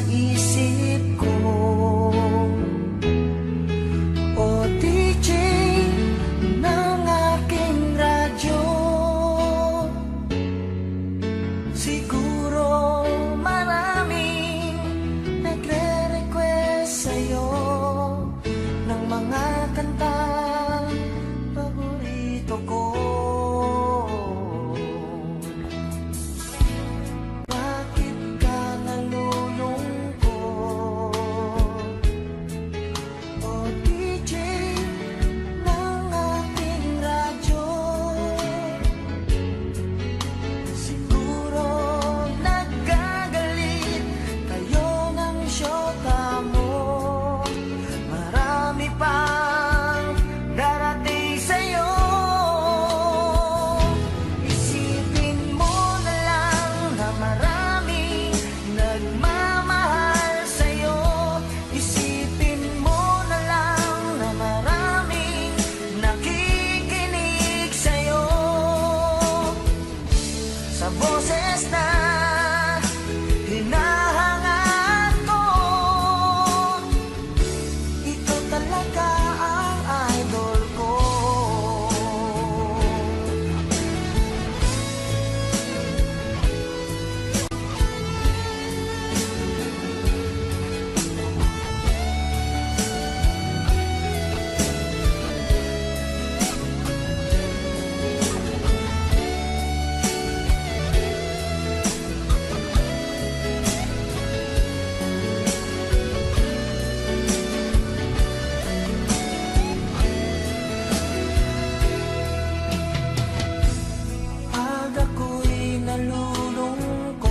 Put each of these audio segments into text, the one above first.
isip ko. O DJ ng aking radyo, siguro maraming nagre-request sa'yo ng mga kantang paborito ko. Bakit ka nalulungkot? O DJ ng aking radyo, siguro nagagalit kayo ng syota mo. Marami pang darating sa'yo. Isipin mo na lang na maraming nagmamahal sa'yo. Isipin mo na lang na maraming nakikinig sa'yo. Sa boses na hinahangaan ko, ikaw talaga ang idol ko. Pag ako'y nalulungkot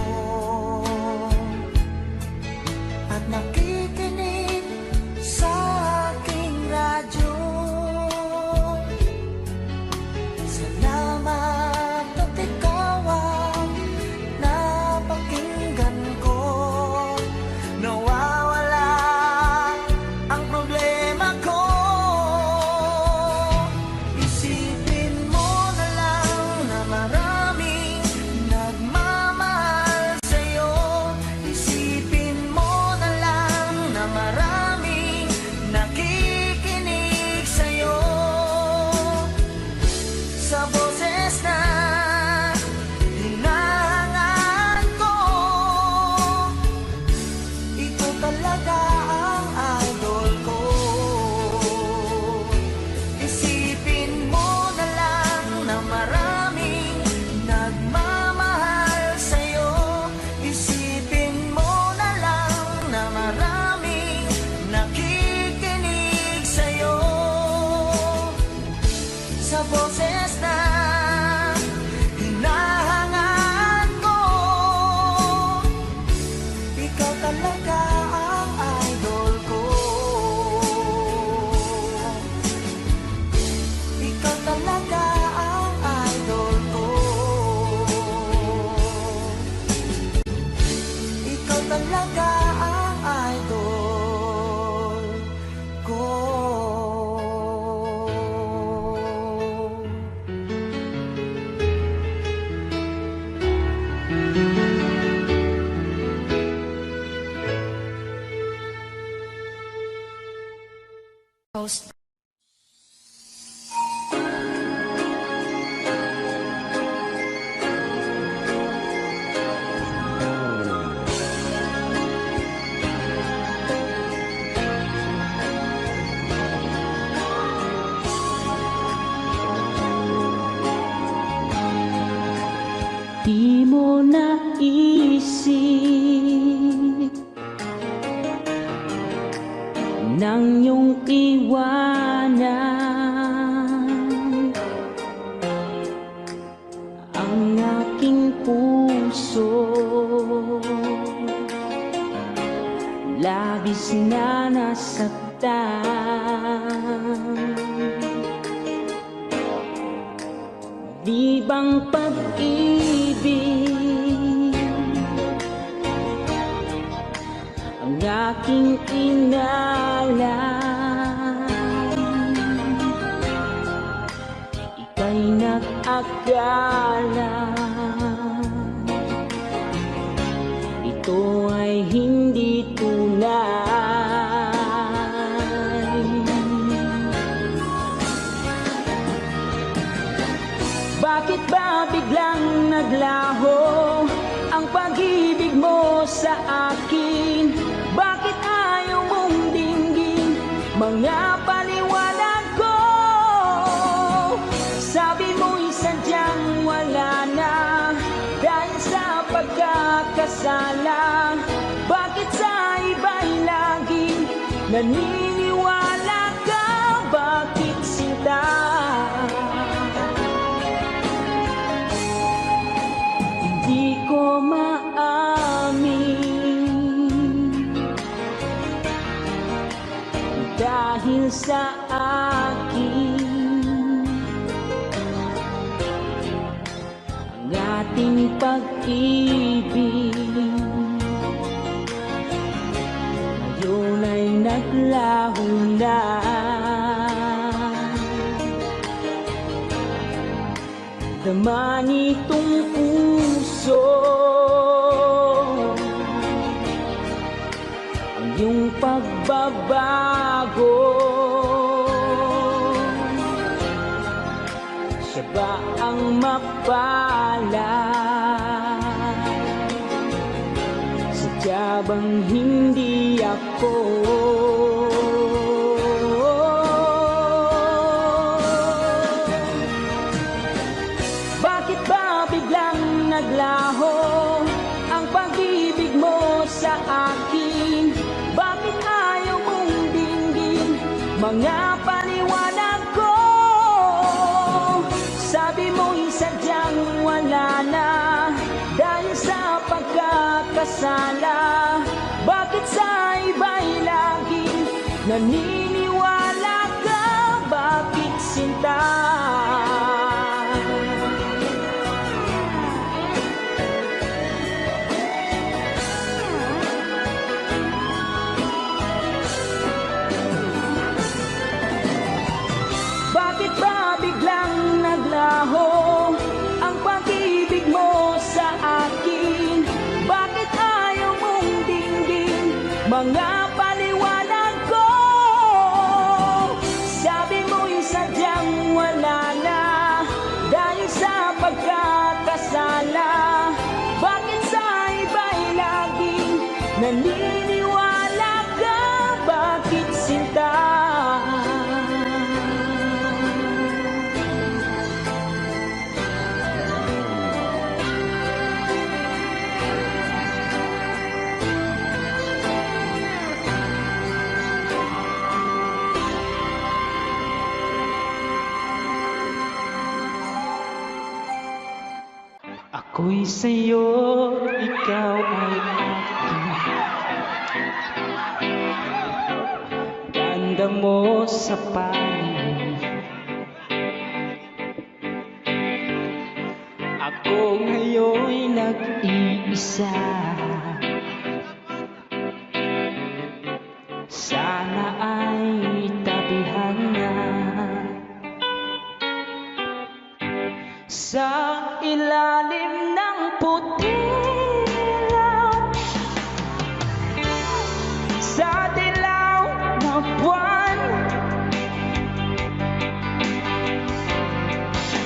at nakikinig sa aking radyo, salamat at ikaw ang napakinggan ko. Nawawala ang problema ko. Isipin mo na lang na maraming nagmamahal sa'yo. Isipin mo na lang na maraming nakikinig sa'yo. Sa boses na hinahangaan ko, ito talaga ang idol ko. Isipin mo na lang na maraming nagmamahal sa'yo. Isipin mo na lang na maraming nakikinig sa'yo. Sa boses na hinahangaan ko, ikaw talaga ang idol ko. Ikaw talaga ang idol ko. Ikaw talaga ang idol ko. Host. Di mo naisip nang iyong iwanan ang aking puso. Labis na nasaktan. Di bang pag-ibig ang aking inalan? Ika'y nag-akala ito ay hindi naglaho ang pag-ibig mo sa akin? Bakit ayaw mong dinggin mga paliwanag ko? Sabi mo'y sadyang wala na dahil sa pagkakasala. Bakit sa iba'y laging naniniwala ka? Bakit sinta? Hindi ko maamin dahil sa akin ang ating pag-ibig ngayon ay naglaho na. Naman itong puso ang iyong pagbabago. Siya ba ang mapalad? Sadya bang hindi ako? Bakit ba biglang naglaho ang pag-ibig mo sa akin? Bakit ayaw mong dinggin mga paliwanag ko? Sabi mo'y sadyang wala na dahil sa pagkakasala. Bakit sa iba'y laging naniniwala ka? Bakit sinta? Bakit ba biglang naglaho ang pag-ibig mo sa akin? Bakit ayaw mong dinggin mga paliwanag ko? Sabi mo'y sadyang wala na dahil sa pagkakasala. Bakit sa iba'y laging naniniwala ka? Bakit sinta? Ako'y sa'yo, ikaw ay akin. Ganda mo sa panig. Ako ngayon'y nag-iisa. Sana ay tabihan na sa ilalim ng puting ilaw, sa dilaw na buwan.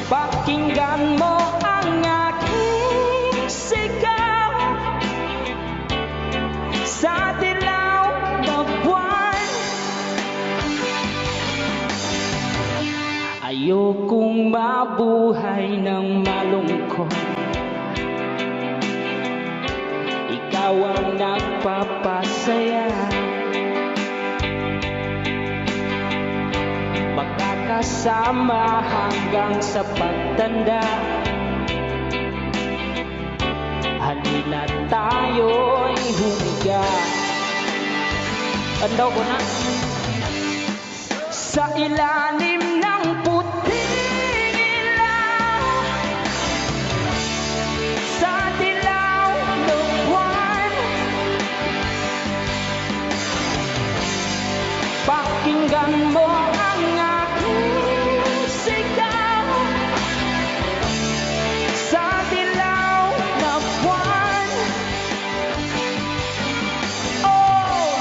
Pakinggan mo ang aking sigaw, sa dilaw na buwan. Ayokong mabuhay ng malungkot. Ikaw ang nagpapasaya. Magkakasama hanggang sa pagtanda. Halina tayo'y humiga. Tanda ko na. Sa ilalim ng puting ilaw, sa dilaw ng buwan. Pakinggan mo ang aking sigaw, sa dilaw na buwan. Oh!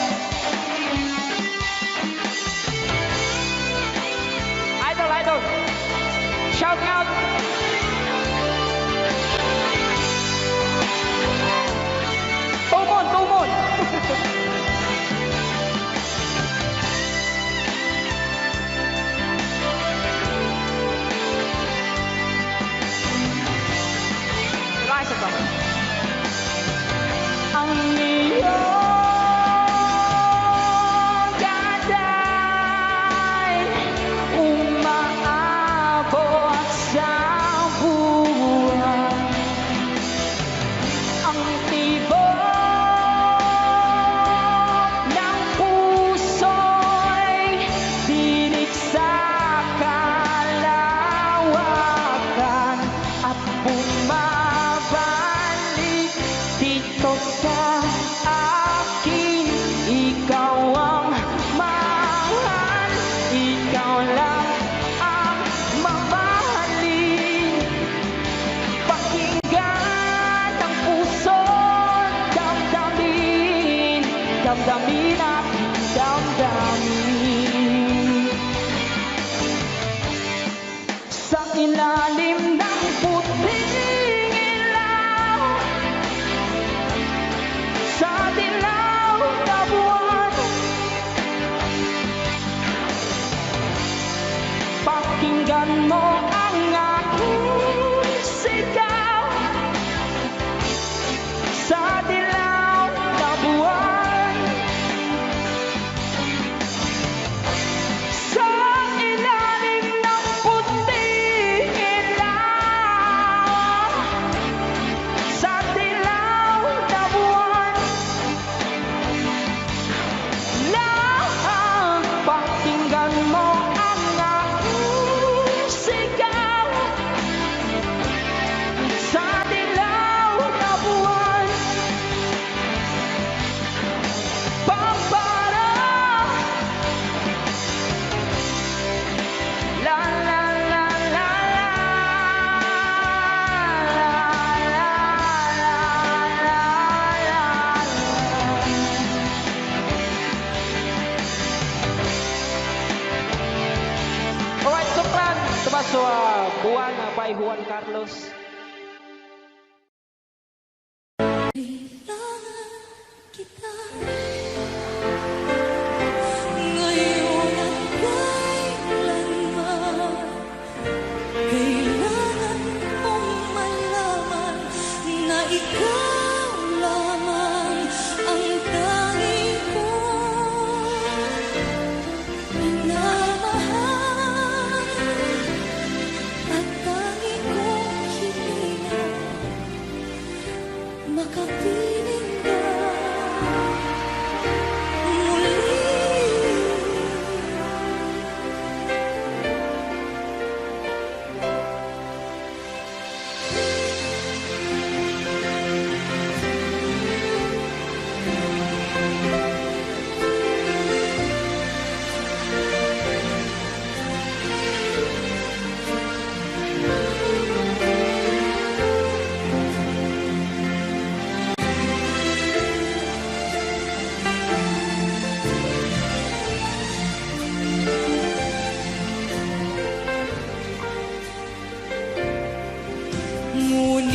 damdamin aking damdamin. Sa ilalim ng puting ilaw, sa dilaw na buwan, pakinggan mo ang aking sigaw. Sa dilaw na buwan, sa ilalim ng puting ilaw, sa dilaw na buwan, pakinggan mo ang aking sigaw. Sa dilaw na buwan, papara, la la la la Alright, sukran. Diba sa buwan by Juan Carlos. Kailangan kita ngayon at kailanman. Kailangan mong malaman na ikaw lamang ang tanging kong minamahal at tanging kong hilingan. Makapiling ka muli.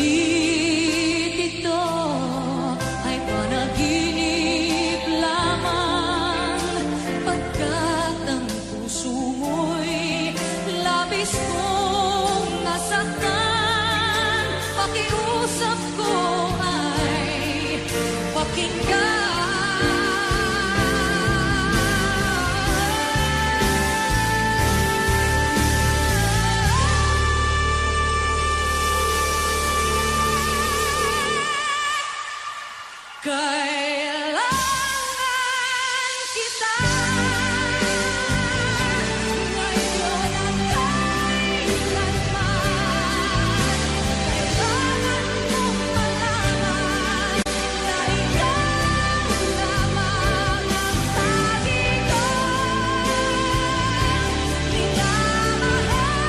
Ngunit ito ay panaginip lamang, pagkat ang puso mo'y labis kong nasaktan. Pakiusap ko ay kailangan kita ngayon at kailanman. Kailangan mong malaman na ikaw lamang ang tanging kong minamahal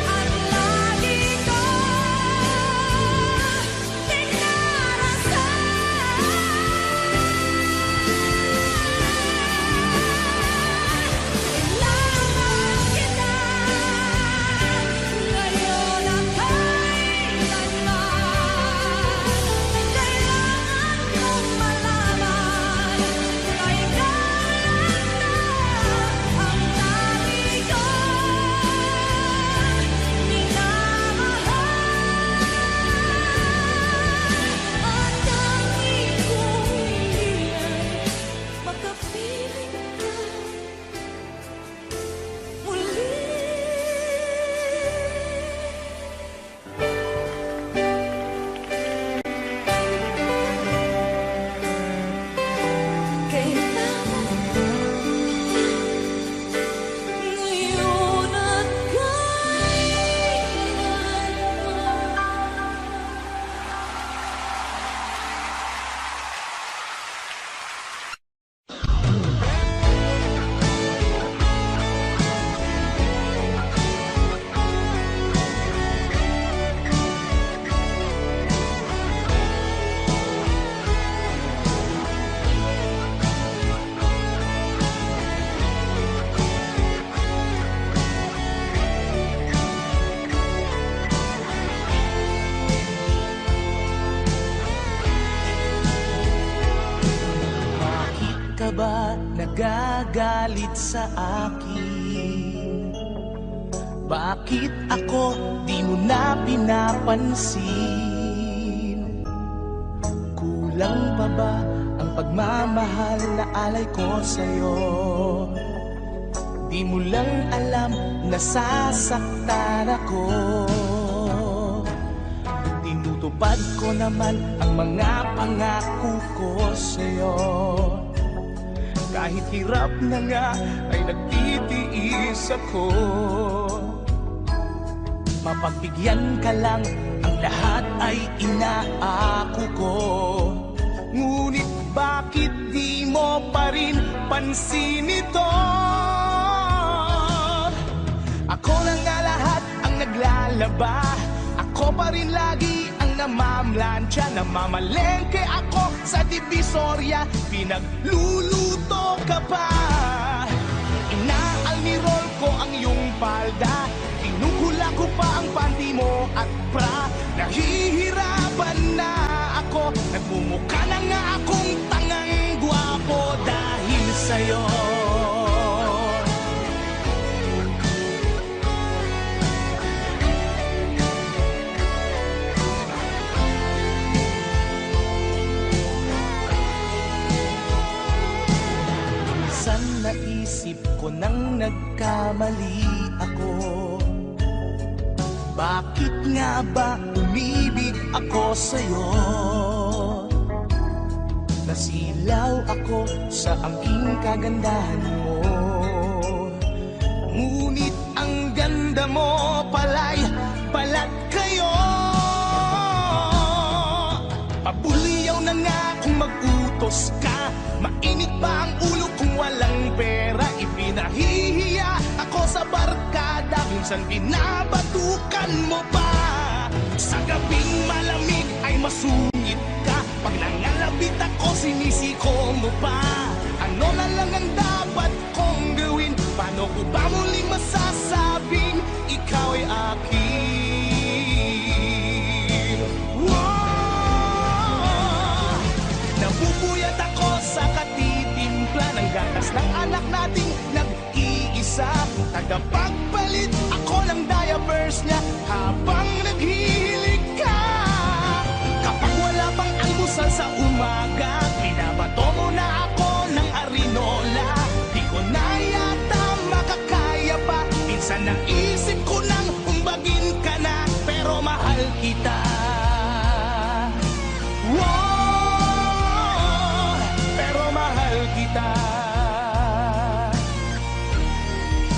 at lagi kong pinarasal. ka ba nagagalit sa akin? Bakit ako di mo na pinapansin? Kulang pa ba ang pagmamahal na alay ko sa'yo? Di mo lang alam na sasaktan ako. Tinutupad ko naman ang mga pangako ko sa'yo. Kahit hirap na nga ay nagtitiis ako. Mapagbigyan ka lang, ang lahat ay inaako ko. Ngunit bakit di mo pa rin pansin ito? Ako na nga lahat ang naglalaba. Ako pa rin lagi ang namamlansya. Namamalengke ako sa Divisoria. Pinagluluto ka pa. Inaalmirol ko ang iyong palda. Tinugula ko pa ang panty mo at bra. Nahihirapan na ako. Nagmumukha na nga akong tangang gwapo dahil sa'yo. Minsan naisip ko nang nagkamali ako. Bakit nga ba umibig ako sa'yo? Nasilaw ako sa angking kagandahan mo. Ngunit ang ganda mo pala'y balat kayo. Pabuliyaw na nga kung mag-utos ka. Mainit pa ang ulo kung walang pera. Ipinahihiya ako sa barkada. Minsan binabatukan mo pa. Sa gabing malamig ay masungit ka. Pag nangalabit ako, sinisiko mo pa. Ano na lang ang dapat kong gawin? Paano ko ba muling masasabing ikaw ay akin? Wow! Nabubuyat ako sa katitimpla ng gatas ng anak nating nag-iisa. Tagapagpalit ako ng diapers niya habang naghihilig ka. Kapag wala pang almusal sa umaga, binabato mo na ako ng arinola. Di ko na yata makakaya pa. Minsan naisip ko nang umbagin ka na, pero mahal kita. Wow, pero mahal kita.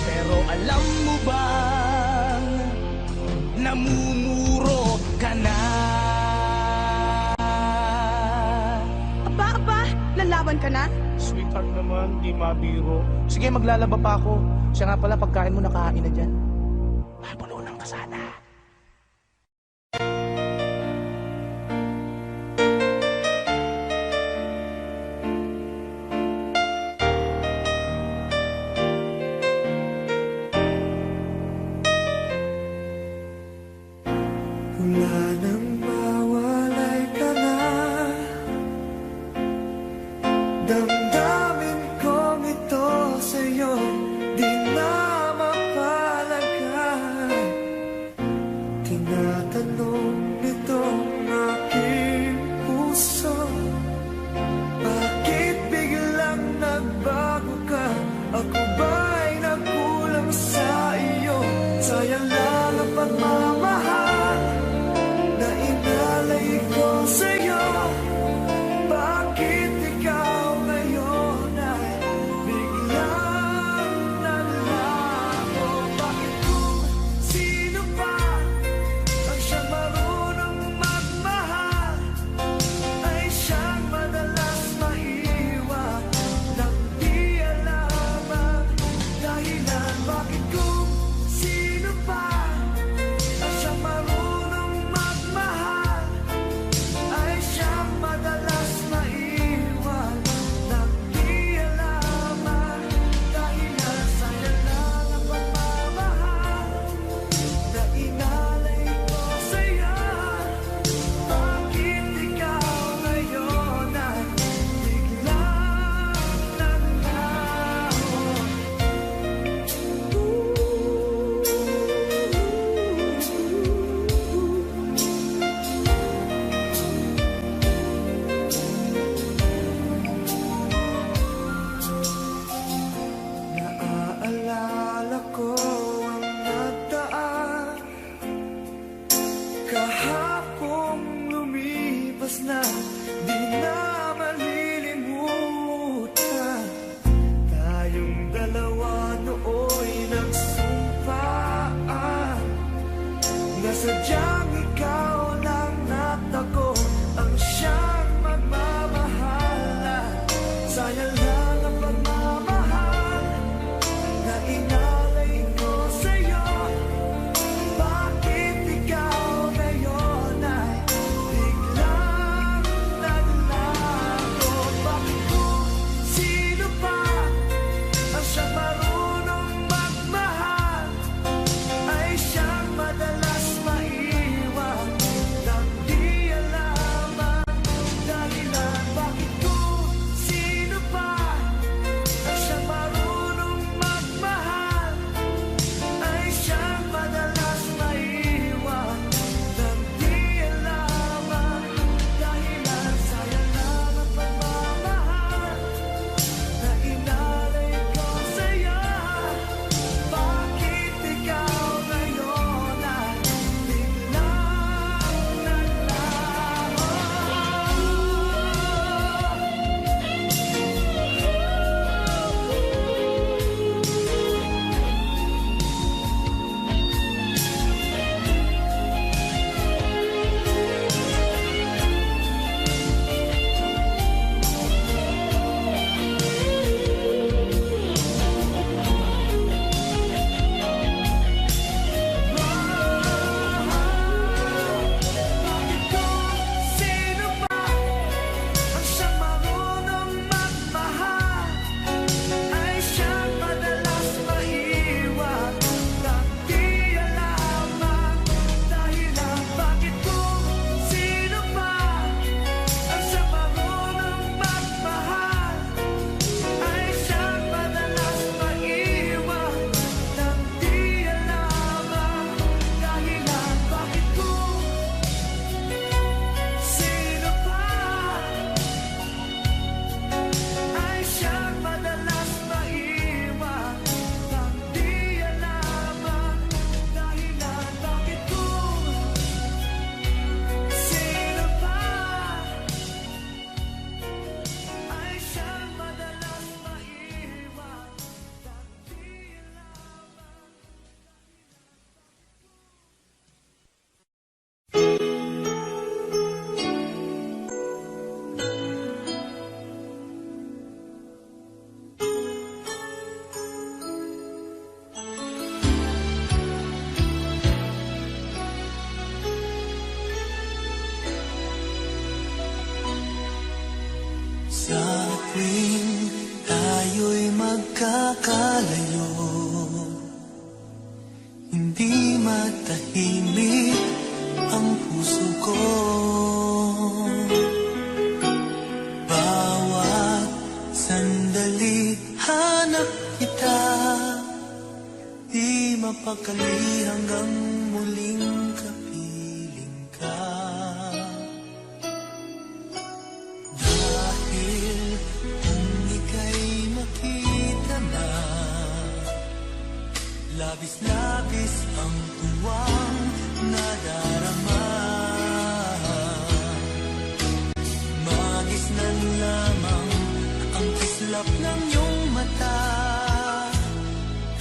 Pero alam mo bang namumuro ka na? Aba, lalaban ka na? Sweetheart naman, di mabiro. Sige, maglalaba pa ako. Siya nga pala, pagkain mo nakain na dyan. Mabulunan ka sana. Wala nang mawalay ka na. Damdamin kong ito sa'yo, di na mapalag likas na di na malilimutan. Tayong dalawa nooy nagsumpaan na sadyang ikaw lang natako ang siyang magmamahalan. Sayang lang ang pagmamahal na inalay ko sa'yo. Bakit ikaw ngayon ay biglang naglago? Bakit kung sino pa ang siyang marunong magmahal ay siyang madalas maiwan nang di alam ang dahilan? Bakit kung sino pa ang siyang marunong magmahal ay siyang madalas maiwan nang di alam ang dahilan? Sayang lang ang pagmamahal na inalay ko sa'yo. Bakit ikaw ngayon ay biglang naglaho? Bakit kung sino pa ang siyang marunong magmahal ay siyang madalas maiwan nang di alam ang dahilan? Bakit kung sino pa ang siyang marunong magmahal ay siyang madalas maiwan nang di alam ang dahilan? Bakit kung sino pa ay siyang madalas maiwan nang di alam ang dahilan? Bakit kung sino pa ay siyang madalas maiwan nang di Sa tuwing tayo'y magkakalayo, hindi matahimik ang puso ko. Bawat sandali hanap kita, di mapakali hanggang muling kapiling ka. Dahil kung ika'y makita na, labis-labis ang tuwang nadarama. Magisnan lamang ang kislap ng iyong mata.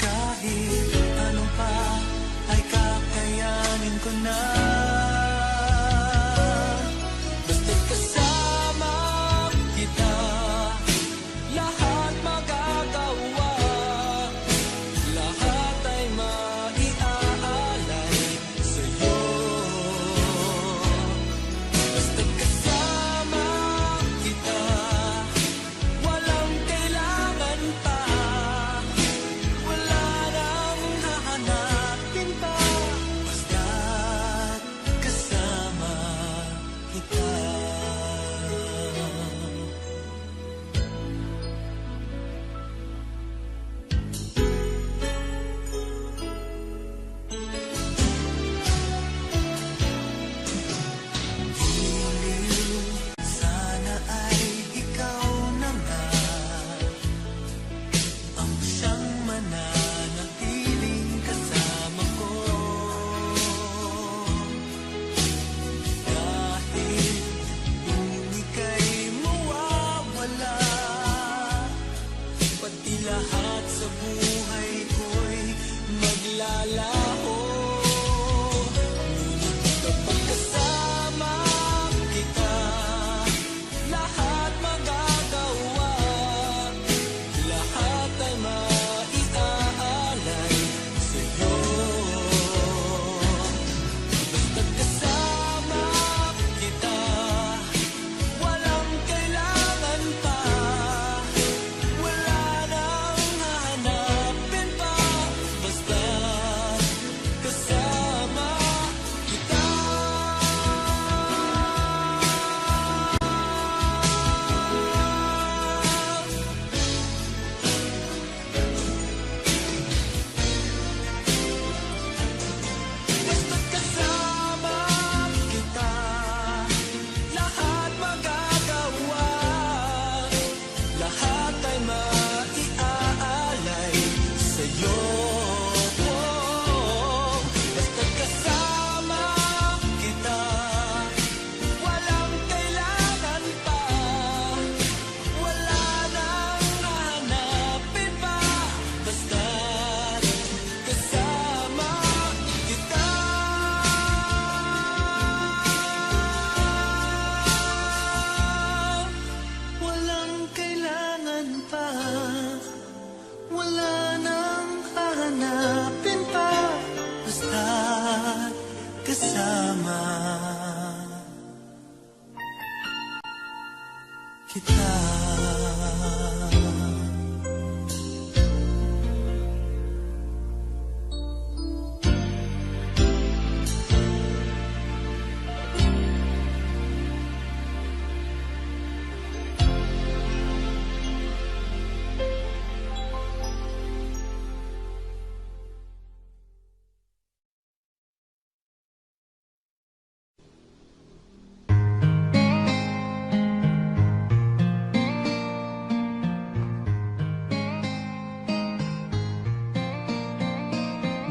Kahit ano pa ay kakayanin ko na. Basta't kasama kita, lahat magagawa. Lahat ay maiaalay sa'yo. Basta't kasama kita, walang kailangan kita.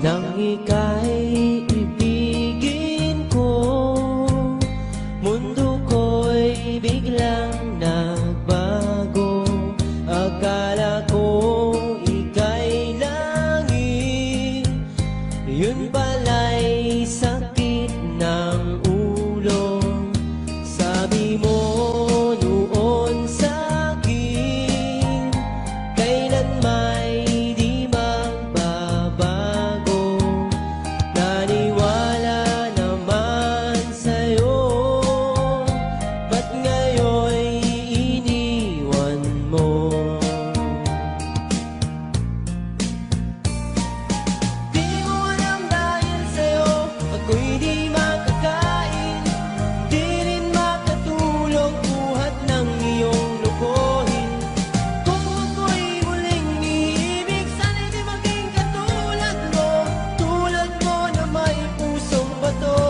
Nang ika'y ibigin ko, mundo ko'y biglang nagbago. Akala ko ika'y langit, yun pala'y sakit ng ulo. Sabi mo noon sa'kin, kailan may di magbabago. Naniwala naman sa'yo, ba't ngayon'y iniwan mo? Di mo alam dahil sa'yo, ako'y di makakain, di rin makatulog buhat ng iyong lukuhin. Kung ako'y muling iibig, sana'y di maging katulad mo, tulad mo na may pusong bato.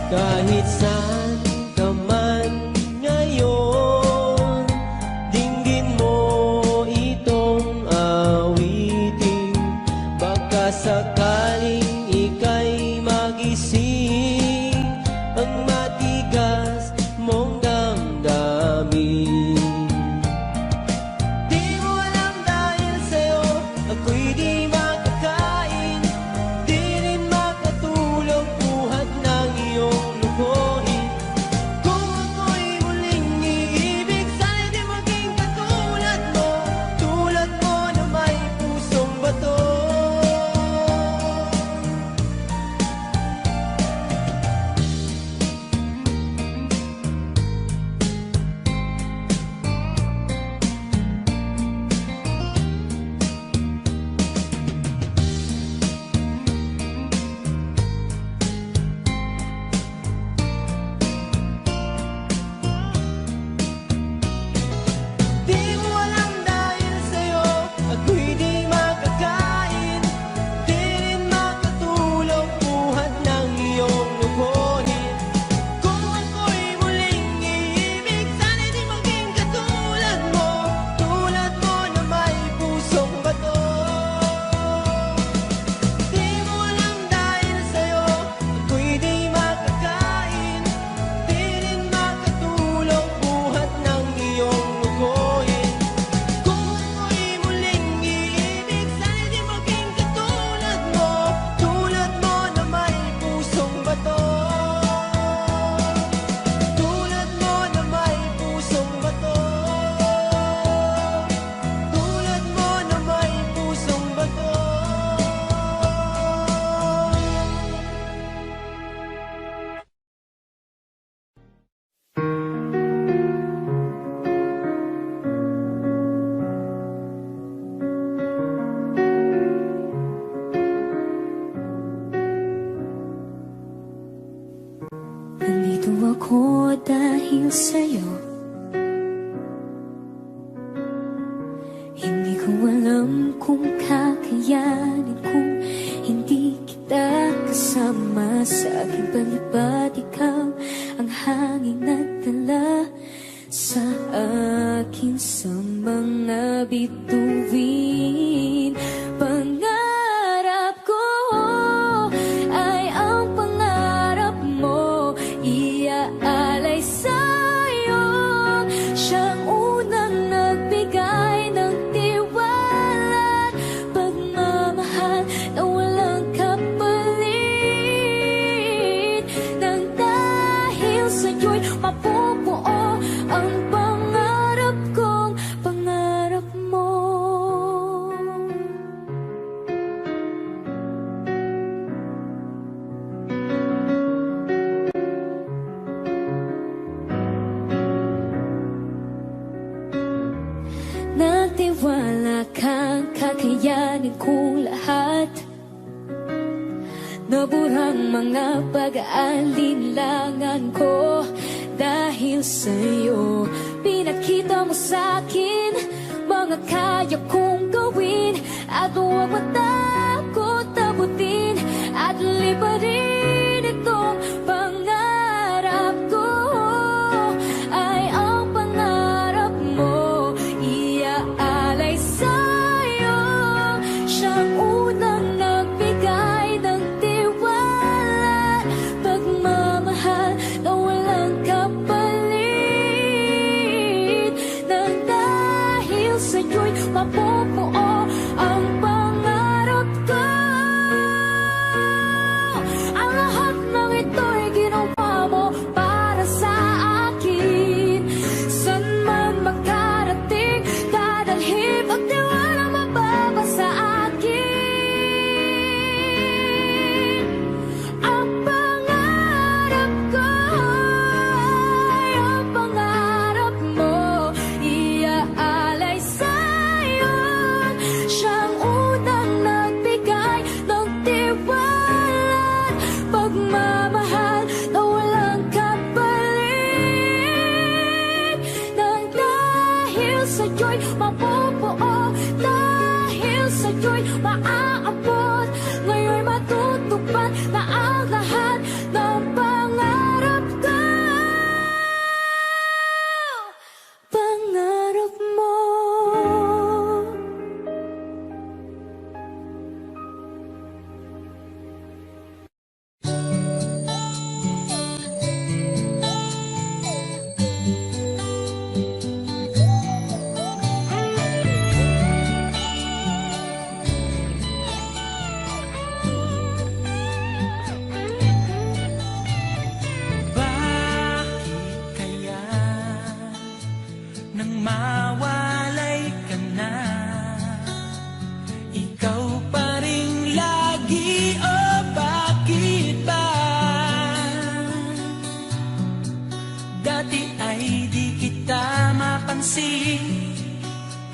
Kahit saan ka man ngayon, dinggin mo itong awitin. Baka sakaling ika'y magising, ang matigas mong damdamin. Di mo alam dahil sa'yo, ako'y di makakain, di rin makatulog buhat ng iyong lukuhin. Kung ako'y muling iibig, sana'y di maging katulad mo, tulad mo na may pusong bato. Di mo alam dahil sa'yo, ako'y di makakain, di rin makatulog buhat ng iyong lukuhin. Kung ako'y muling iibig, sana'y di maging katulad mo, tulad mo na may pusong bato. Di mo alam dahil sa'yo, ako'y di makakain, di rin makatulog buhat ng iyong lukuhin. Kung ako'y muling iibig, sana'y di maging katulad mo, tulad mo na may pusong bato. Tulad mo na may pusong bato. Tulad mo na may pusong bato. Nandito ako dahil sa'yo. Hindi ko alam kung kakayanin kung hindi kita kasama sa aking palibad. Ikaw ang hangin nagdala sa akin sa mga bituin. Pangarap ko ay ang pangarap mo, iaalay sa'yo. Siyang unang nagbigay ng tiwala, pagmamahal na walang kapalit. Nang dahil sa'yo'y mapupuo ang pangarap kong pangarap mo. kakayanin kong lahat. Naburang mga pag-aalinlangan ko dahil sa'yo. Pinakita mo sa'kin mga kaya kong gawin, at huwag matakot abutin at liparin itong pangarap ko. Ay ang pangarap mo, iaalay sa'yo. Siyang unang nagbigay ng tiwala, pagmamahal na walang kapalit. Nang dahil sa'yo'y mapupuo ang pangarap ko. Ang lahat ng ito'y ginawa mo para sa akin. San man makarating, dadalhin at tiwala mababa sa akin. Ang pangarap ko ay ang pangarap mo, iaalay sa'yo. Siyang unang nagbigay ng tiwala, pagmamahal na walang kapalit. Nang dahil sa'yo'y mapupuo, dahil sa'yo'y maaabot, ngayon'y matutupad na ang lahat ng pangarap ko. Pangarap mo. Bakit kaya nang mawalay ka na, ikaw pa rin lagi, o bakit ba? Dati ay di kita mapansin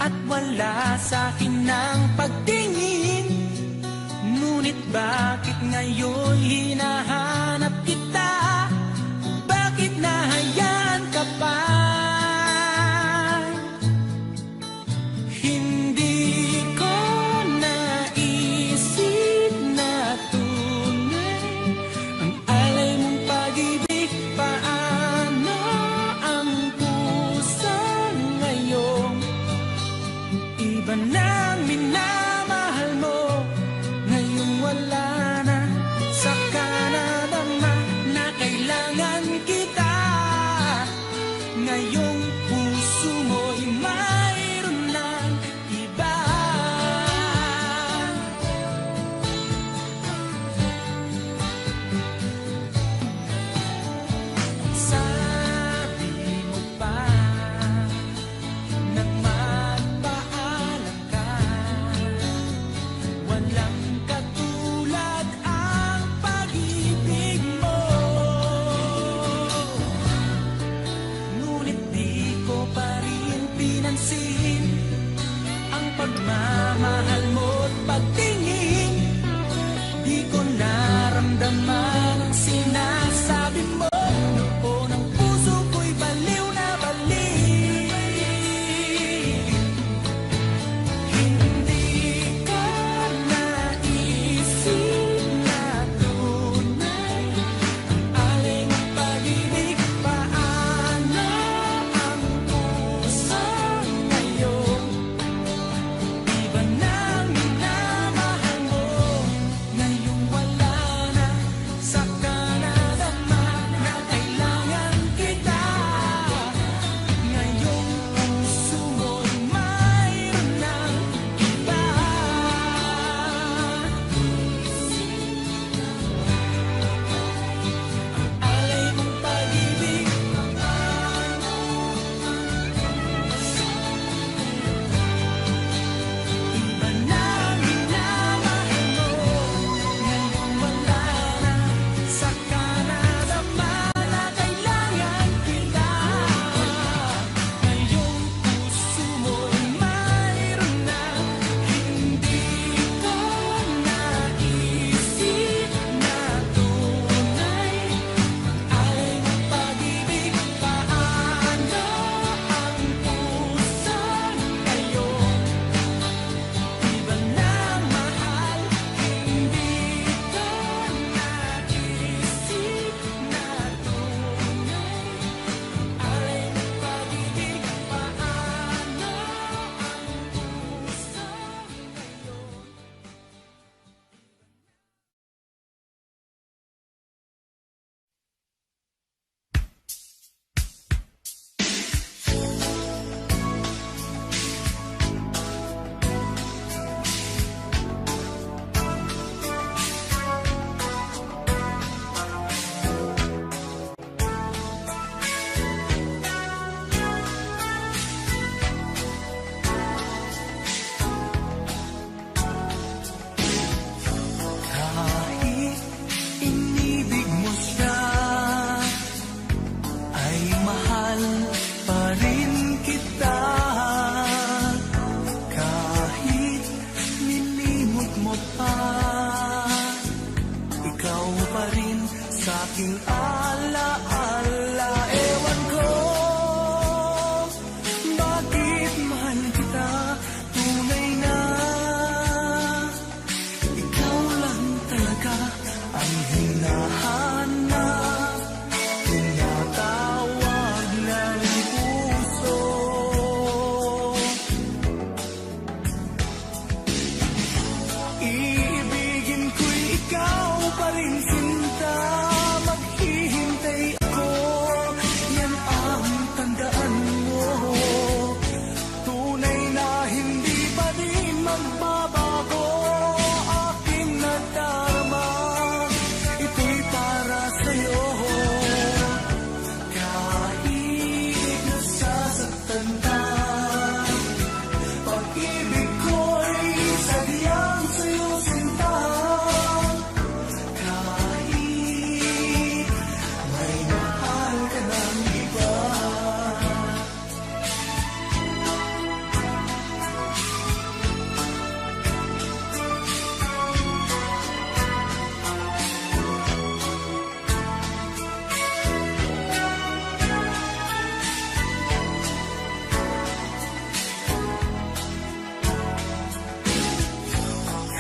at wala sa'kin ng pagtingin. Ngunit bakit ngayon hinahanap kita? Bakit nahayaan ka pa? Hindi ko naisip na tunay ang alay mong pag-ibig. Paano ang puso ngayon? Iba nang minamahal mo, ngayong wala na, saka na alaala. Ewan ko bakit mahal kita, tunay na ikaw lang talaga ang hinahanap, tinatawag ng puso. Iibigin ko'y ikaw pa rin, sinta. Maghihintay ako, yan ang tandaan mo. Tunay na hindi pa din magbabago. Aking nadarama, ito'y para sa'yo. Kahit nasasaktan ka, pag-ibig ko'y sadyang sa'yo, sinta. Kahit may mahal ka ng iba.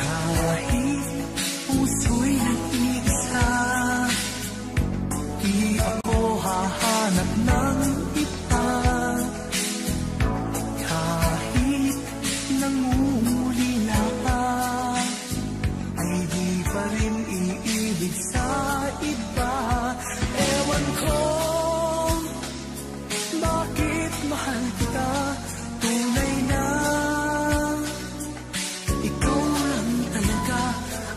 Kahit puso'y nag-iisa, di ako hahanap ng iba. Kahit nangungulila ka, ay di pa rin iibig sa iba. Ewan ko bakit mahal kita, tunay na ikaw lang talaga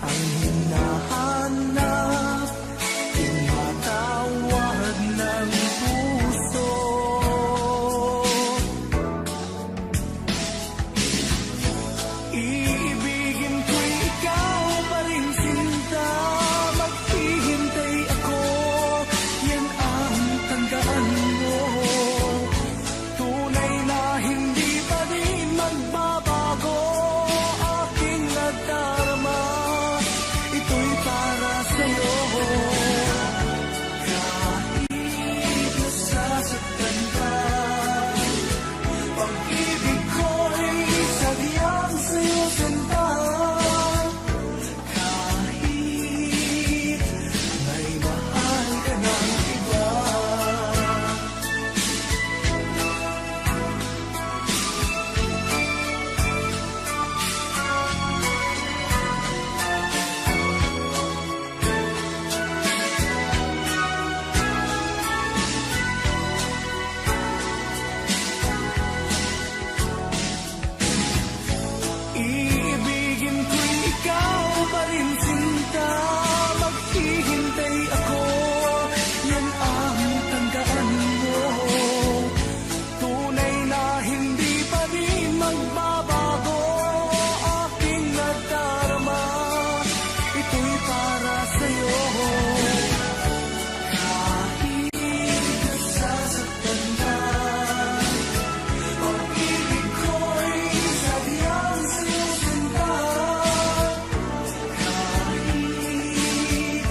ang hinahanap, tinatawag ng puso. Iibigin ko'y ikaw pa rin, sinta. Maghihintay ako, yan ang tandaan mo. Tunay na hindi pa din magbabago. Aking nadarama, ito'y para sa'yo. Kahit nasasaktan ka, pag-ibig ko'y sadyang sa'yo, sinta. Kahit may mahal ka ng iba. Iibigin ko'y ikaw pa rin, sinta. Maghihintay ako, yan ang tandaan mo. Tunay na hindi pa din magbabago. Aking nadarama, ito'y para sa'yo. Kahit nasasaktan ka, pag-ibig ko'y sadyang sa'yo, sinta. Kahit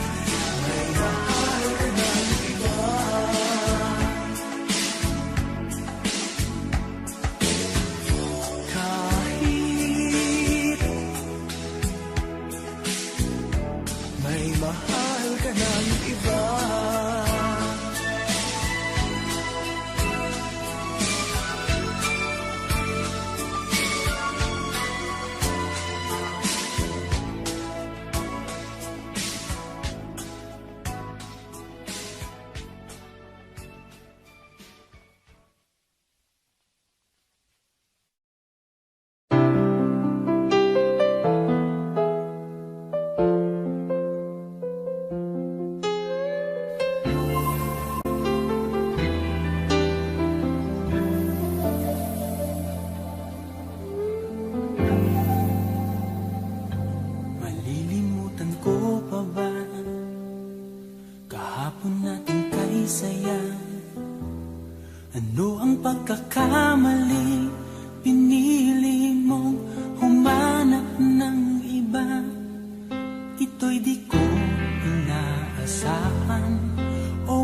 may mahal ka ng iba. Kahit may mahal ka ng iba. Malilimutan ko pa ba kahapon natin kay saya? Ano ang pagkakamali? Pinili mong humanap ng iba. Ito'y di ko inaasahan. O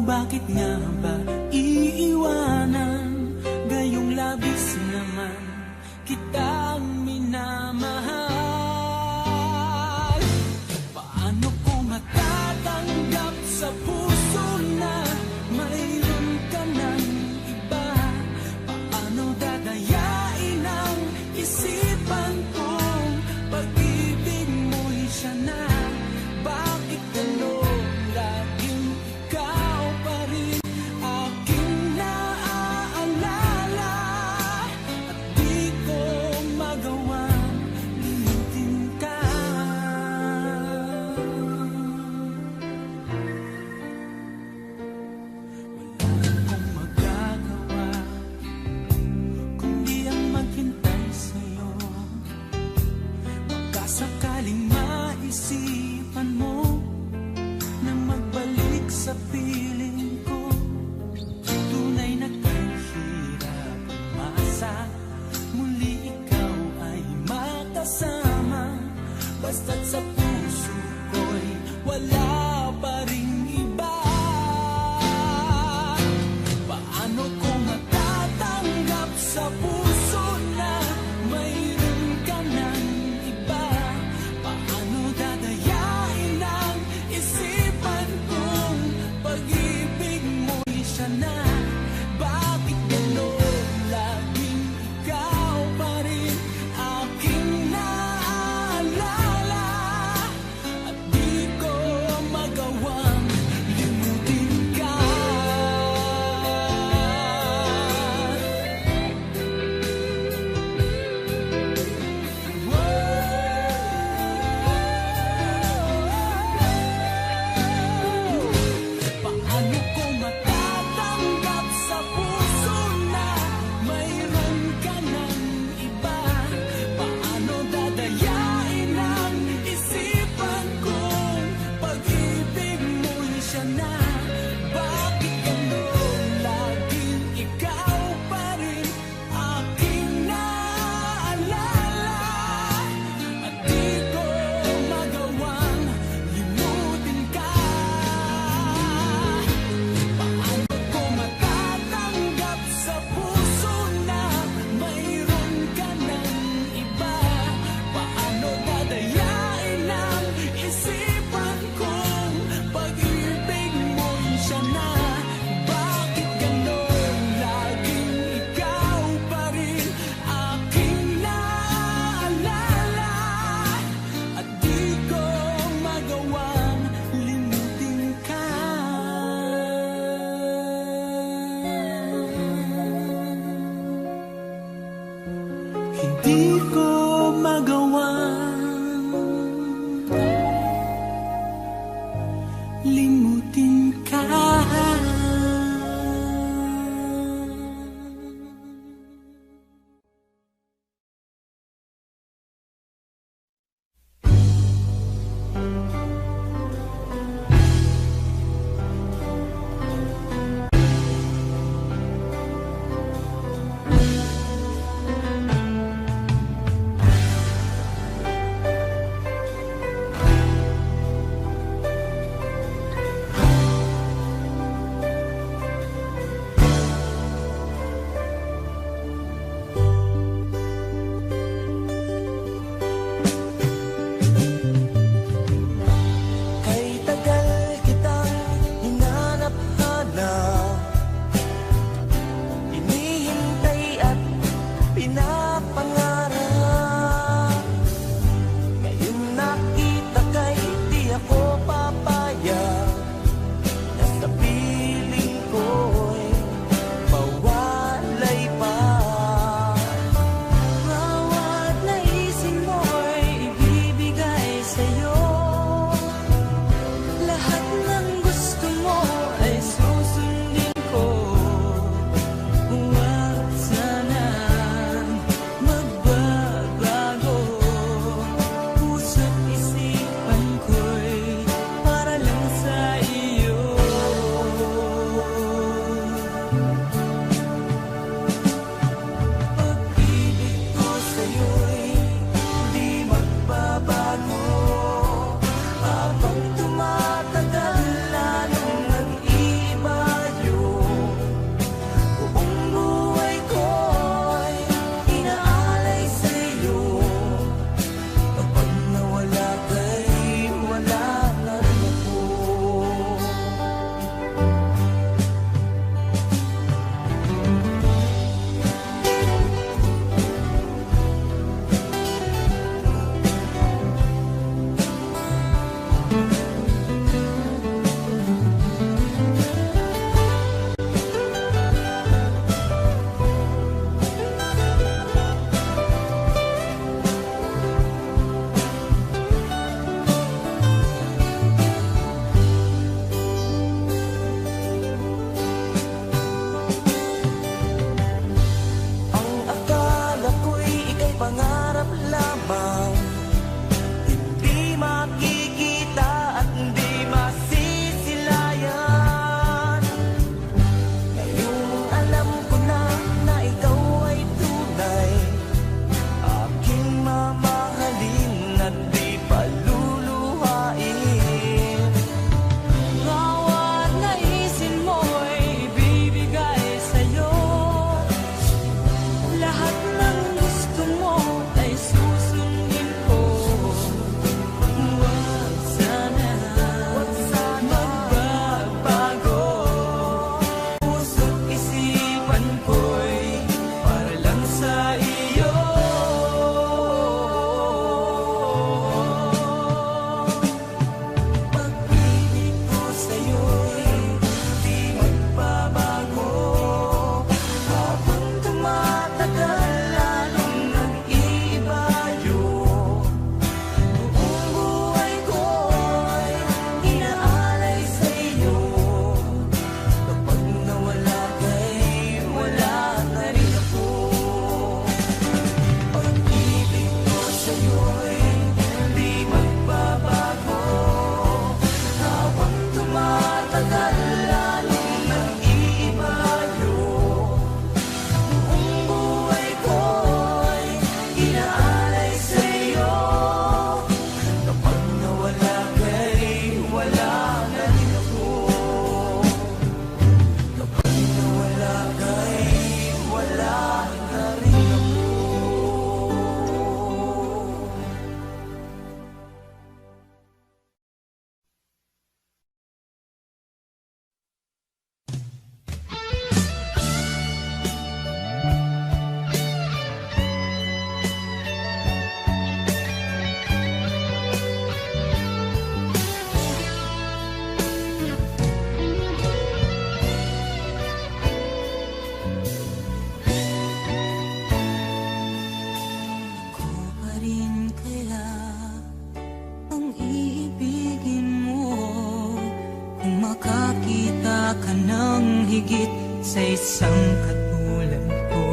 higit sa isang katulad ko.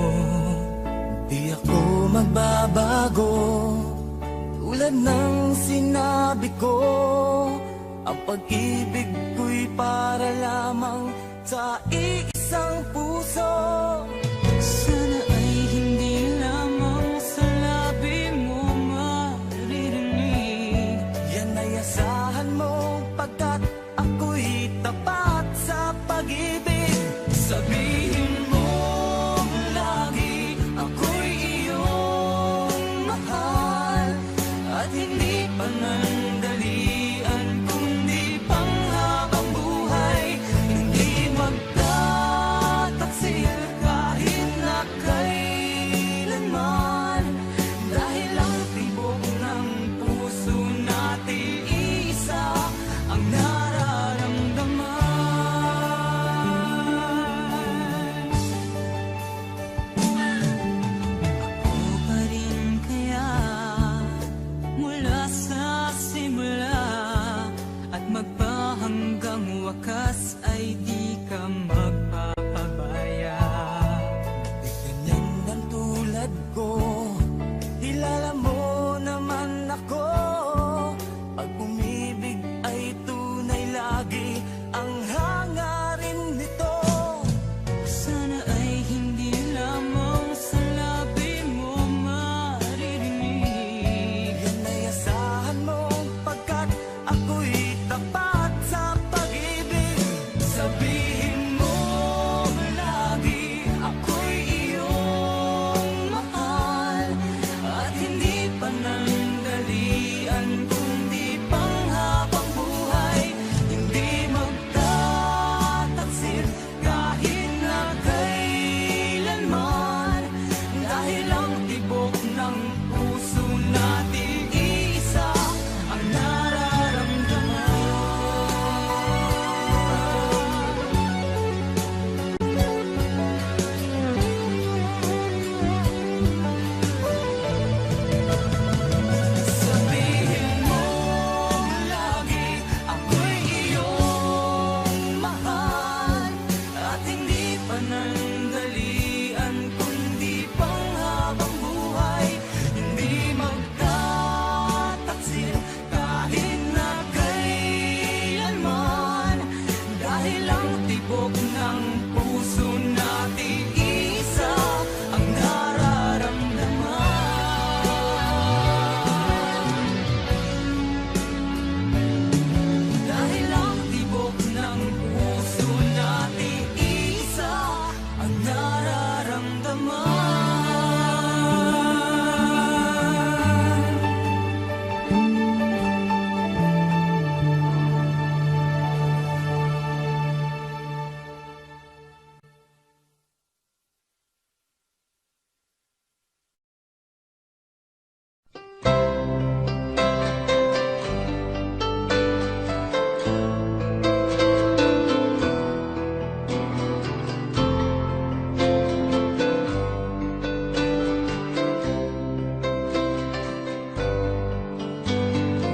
Di ako magbabago, tulad ng sinabi ko. Ang pag-ibig ko'y para lamang sa iisang puso. Sana ay hindi lamang sa labi mo maririnig. Yan ay asahan mo, pagkat ako'y tapat sa pag-ibig. Sabihin mo lagi ako'y iyong mahal, at hindi panandalian kundi panghabang buhay. Hindi magtataksil kahit na kailanman, dahil ang tibok ng puso natin isa ang nararamdaman. Ako pa rin kaya mula sa simula, at magpahanggang wakas ay di ka magpapabaya. Di ganyan ang tulad ko, kilala mo naman ako. Pag umibig ay tunay lagi ang hangarin nito. Sana ay hindi lamang sa labi mo maririnig. Yan ay asahan mo, pagkat ako'y tapat sa pag-ibig. Sabihin mo lagi ako'y iyong mahal, at hindi panandalian kundi panghabang buhay. Hindi magtataksil kahit na kailanman, dahil ang tibok ng puso natin isa ang nararamdaman. Sabihin mo lagi ako'y iyong mahal, at hindi panandalian kundi panghabang buhay. Hindi magtataksil kahit na kailanman, dahil ang tibok ng puso natin isa ang nararamdaman. Dahil ang tibok ng puso natin isa ang nararamdaman.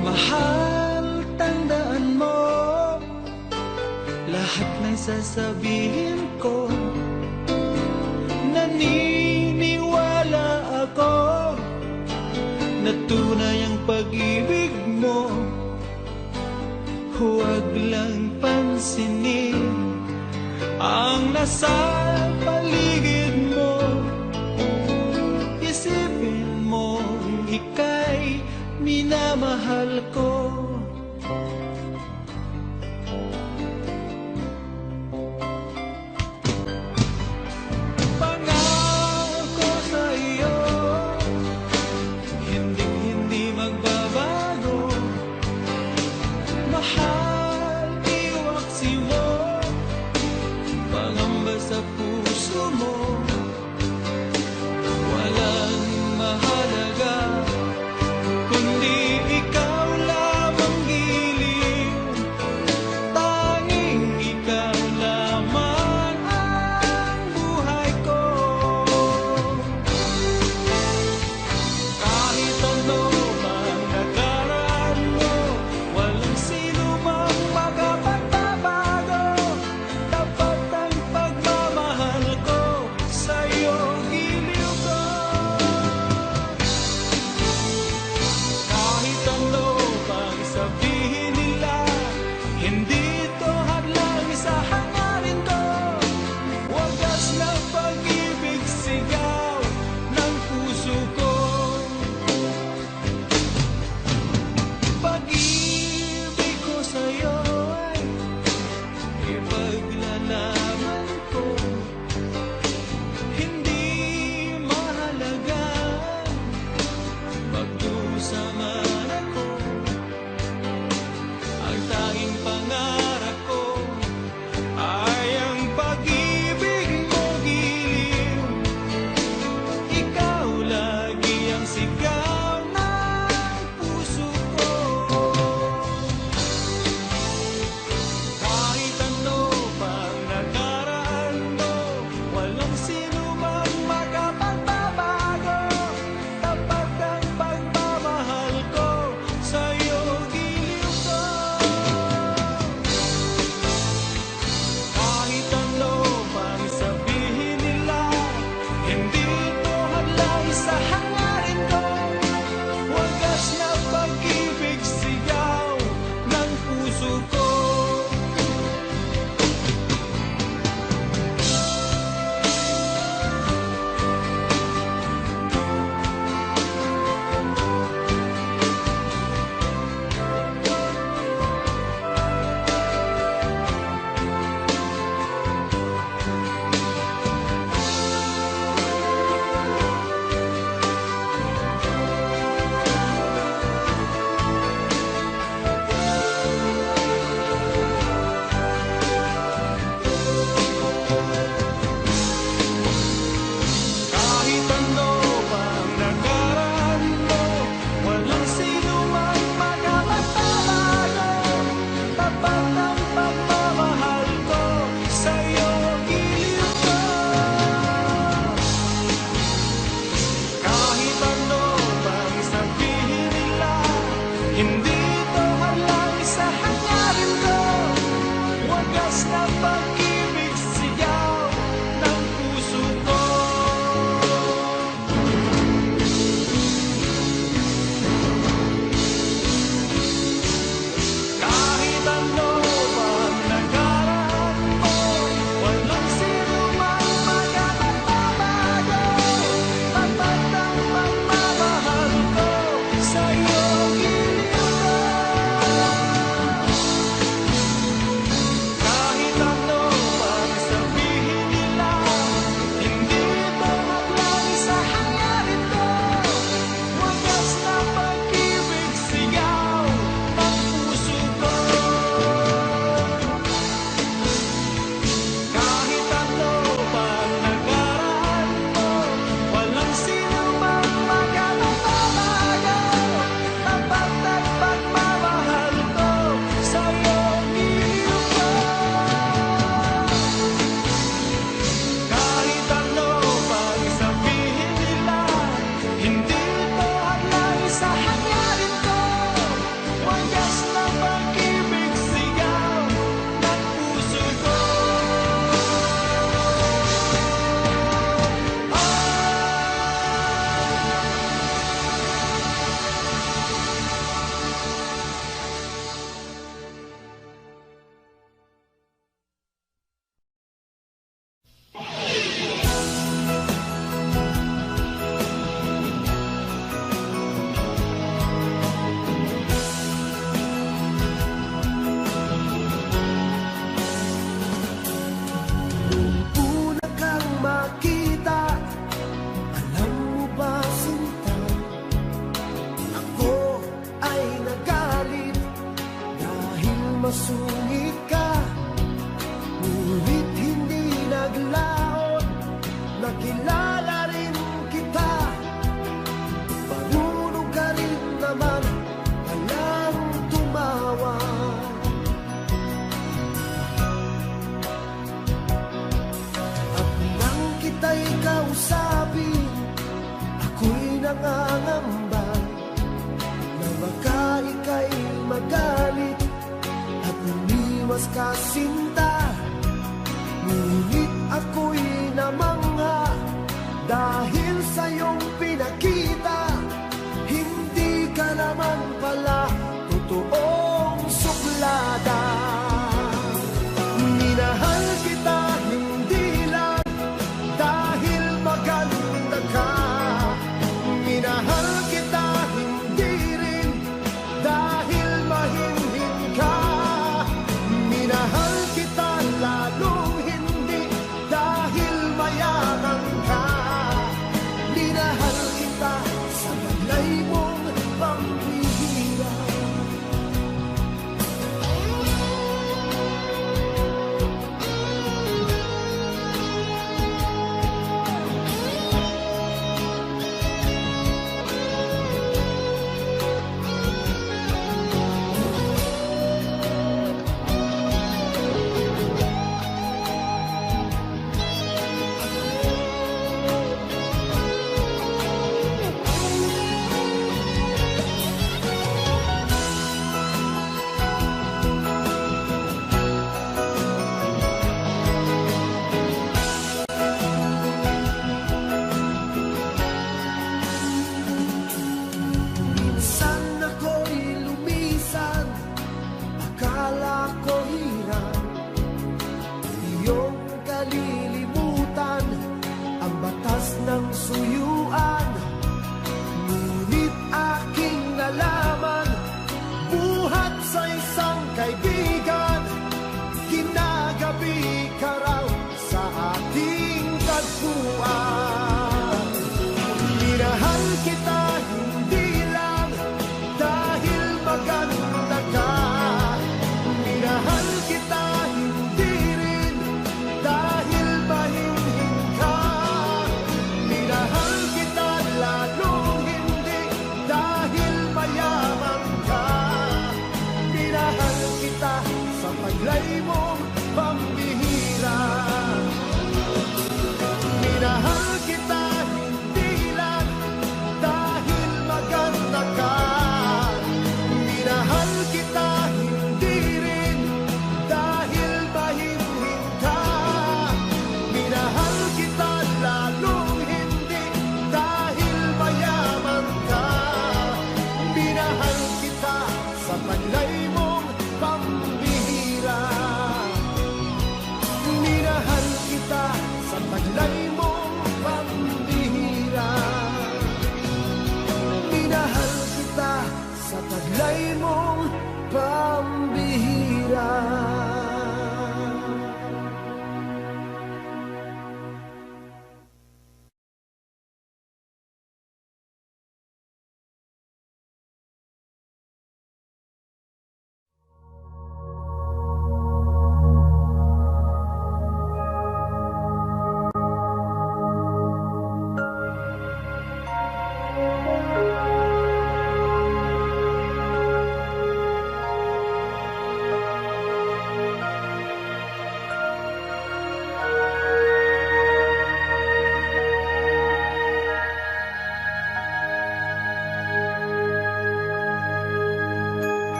Mahal, tandaan mo, lahat ng sasabihin ko, naniniwala ako na tunay ang pag-ibig mo. Huwag lang pansinin ang nasa paligid mo. Isipin mo, ika'y minamahal ko. Pangako sa iyo, hindi magbabago. Mahal, iwaksi mo, pangamba sa puso mo. Walang mahalaga kundi ikaw lang. nangangamba na baka ika'y magalit at umiwas ka sinta. Ngunit ako'y namangha dahil sa iyong pinakita. Hindi ka naman pala totoong suklada. Minahal kita hindi lang dahil maganda ka. Minahal kita hindi rin dahil mahinhin ka. Minahal kita lalong hindi dahil mayaman ka. Minahal kita sa taglay mong pambihira. Minsan ako'y lumisan, akala ko hirap iyong kalilimutan ang batas ng suyuan. Ngunit aking nalaman, buhat sa isang kaibigan, kinagabi ka raw sa ating tagpuan. Minahal kita hindi lang dahil maganda ka. Minahal kita hindi rin dahil mahinhin ka. Minahal kita lalong hindi dahil mayaman ka. Minahal kita sa taglay mong pambihira. Minahal kita hindi lang dahil maganda ka. Minahal kita hindi rin dahil mahinhin ka. Minahal kita lalong hindi dahil mayaman ka. Minahal kita sa taglay mong pambihira. Minahal kita sa taglay mong pambihira. Minahal kita sa taglay mong pambihira.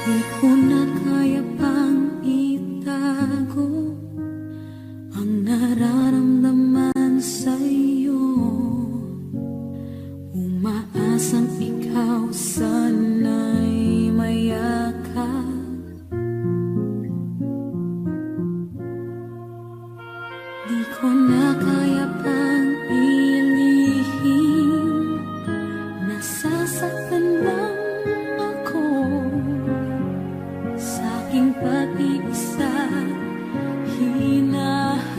Di ko na kaya pang itago ang nararamdaman sa'yo. Umaasang ikaw sana'y mayakap. Di ko na kaya pang ilihim, nasasaktan lang ako sa aking pag-iisa. Hinahanap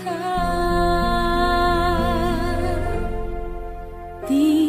ka, di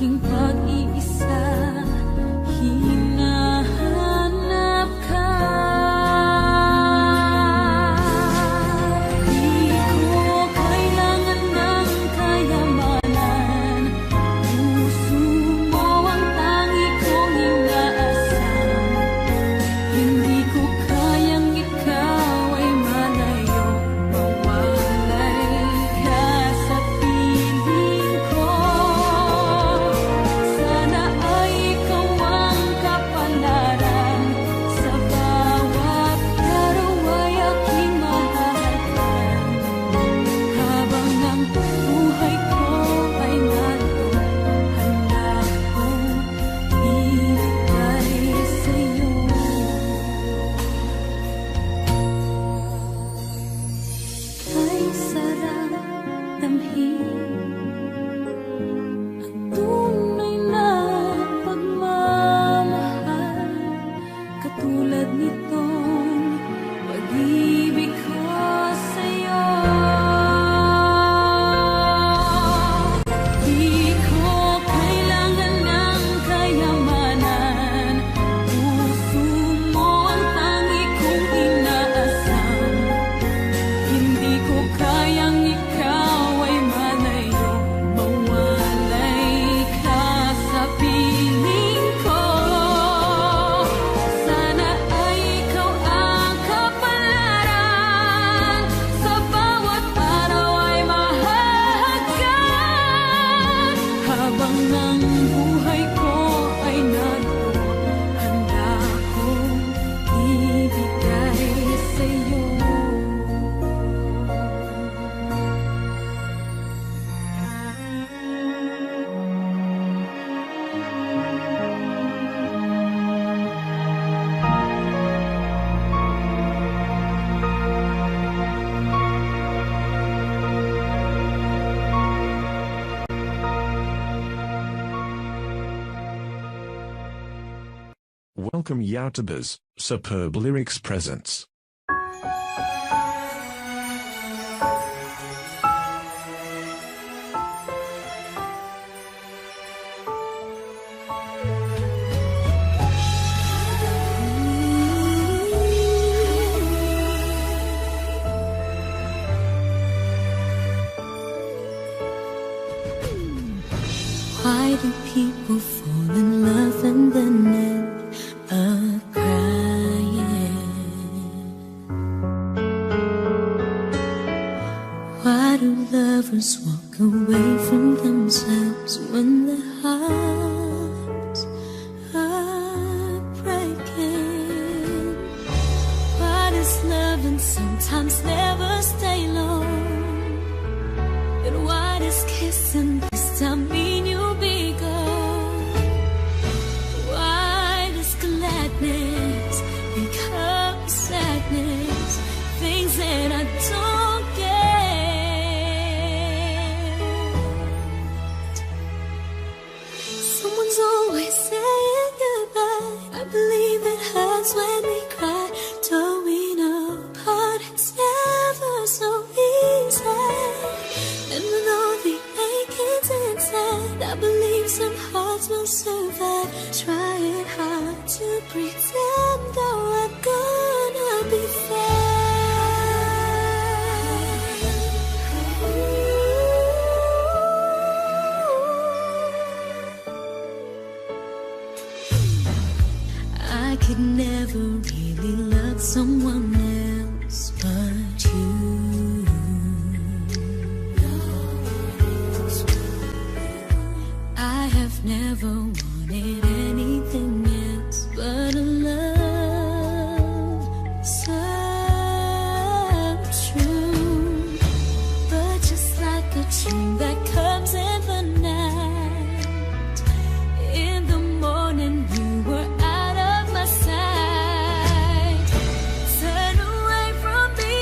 aking pag-iisa, hinahanap ka. Di ko kailangan ng kayamanan, puso mo ang tangi kong inaasam. Hindi ko kayang ikaw ay malayo, mawalay ka sa piling ko. Sana ay ikaw ang kapalaran, sa bawat araw ay aking mahahalkan. Habang ang buhay ko ay naroon, handa kong ibigay sa'yo. Kay sarap damhin ang tunay na pagmamahal, katulad nitong pag-ibig ko sa'yo. Di ko kailangan ng kayamanan, puso mo ang tangi kong inaasam. Hindi ko kayang ikaw ay malayo, mawalay ka sa piling ko. Sana ay ikaw ang kapalaran, sa bawat araw ay mahahagan. Habang ang buhay ko ay naroon, handa kong ibigay sa'yo. Welcome YouTubers, Superb Lyrics presents. Why do people fall in love and then end up crying? Why do lovers walk away from themselves when their hearts are breaking? Why does loving sometimes never stay long? And why does kissing this time mean you'll be gone? Why does gladness become sadness? Things that I don't get. Someone's always saying goodbye. I believe it hurts when we cry. Towing apart, it's never so easy. And with all the achings inside, I believe some hearts will survive. Trying hard to pretend though I'm gonna be fine. I could never really love someone else but you. I have never wanted anything else but a love so true. But just like a dream that comes in the night, in the morning you were out of my sight. Turn away from me,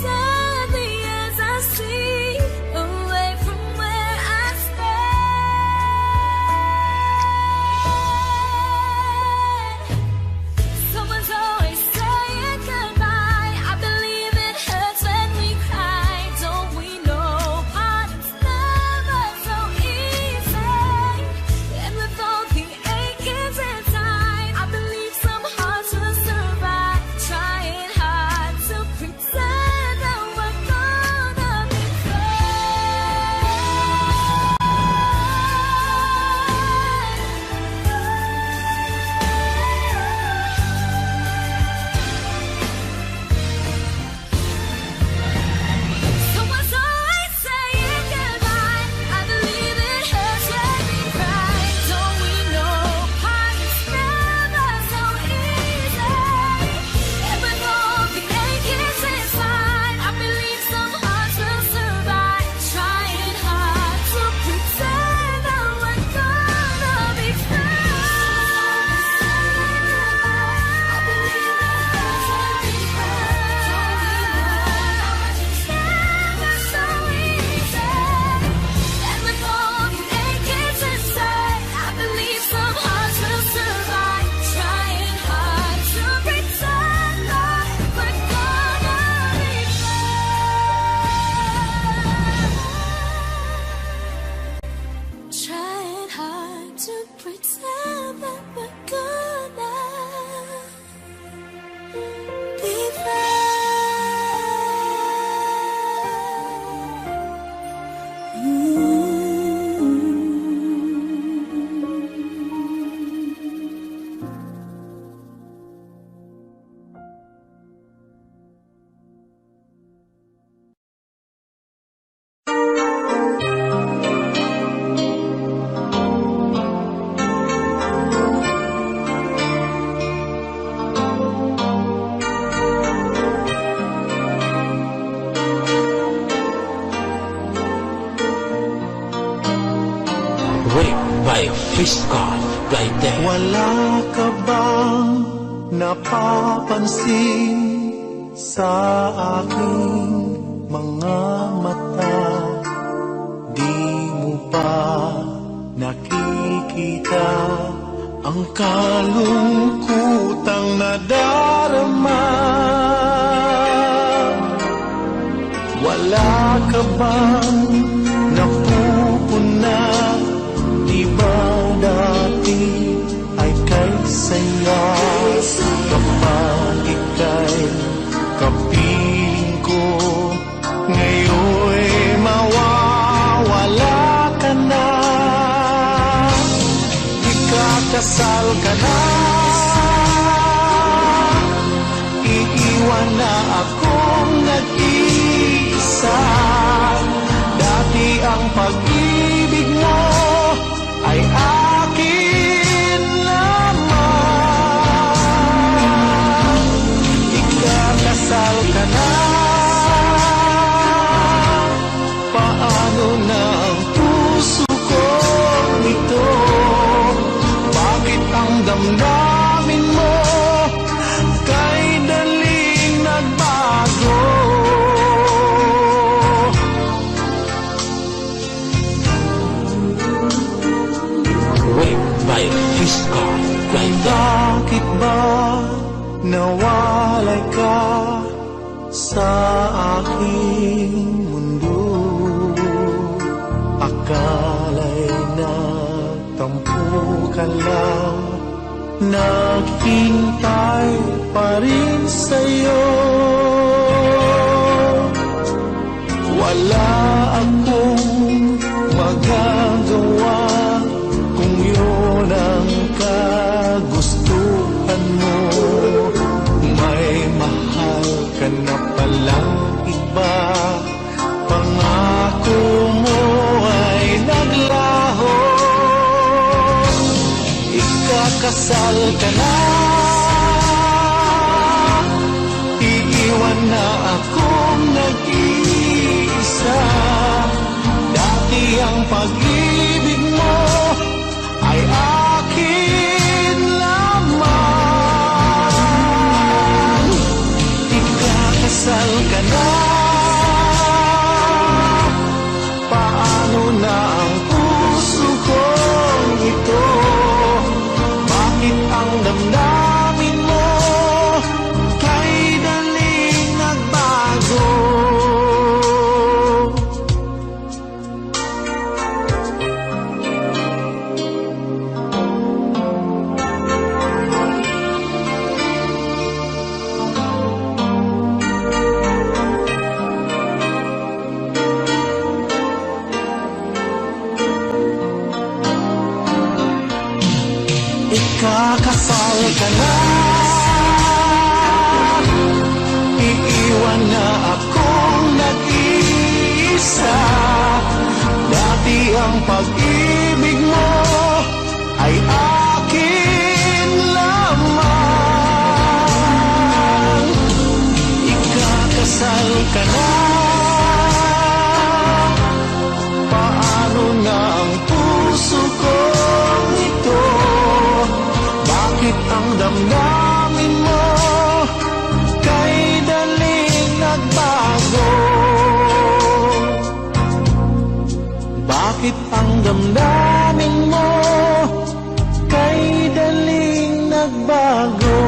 sadly as I see, away from where I stand. by Fiska right there. Wala ka bang napapansin sa aking mga mata? Di mo ba nakikita ang kalungkutang nadarama? Wala ka bang napupuna? Di ba dati ay kay saya? Kapag ika'y kapiling ko, ngayon'y mawawala ka na. Ikakasal ka na, iiwan na akong nag-iisa. Dati ang pag-ibig mo ay akin lamang. Ikakasal ka na, paano na ang puso kong ito? Bakit ang damdamin mo kay daling nagbago? Wait by Fiska right there. Bakit ba nawalay ka sa aking mundo? Akala'y natampo ka lang, naghintay pa rin sa'yo. Wala akong magagawa kung yun ang kagustuhan mo. May mahal ka na palang iba, pangako mo ay naglaho. Ikakasal ka na, iiwan na akong nag-iisa. Dati ang pag-ibig mo ay akin lamang. Ikakasal ka na, paano na ang puso kong ito? Bakit ang damdamin mo kay daling nagbago? Ikakasal ka na, iiwan na akong nag-iisa. Dati ang pag-ibig mo ay akin lamang. Ikakasal ka na, paano na ang puso kong ito? Bakit ang damdamin mo kay daling nagbago? Bakit ang damdamin mo kay daling nagbago?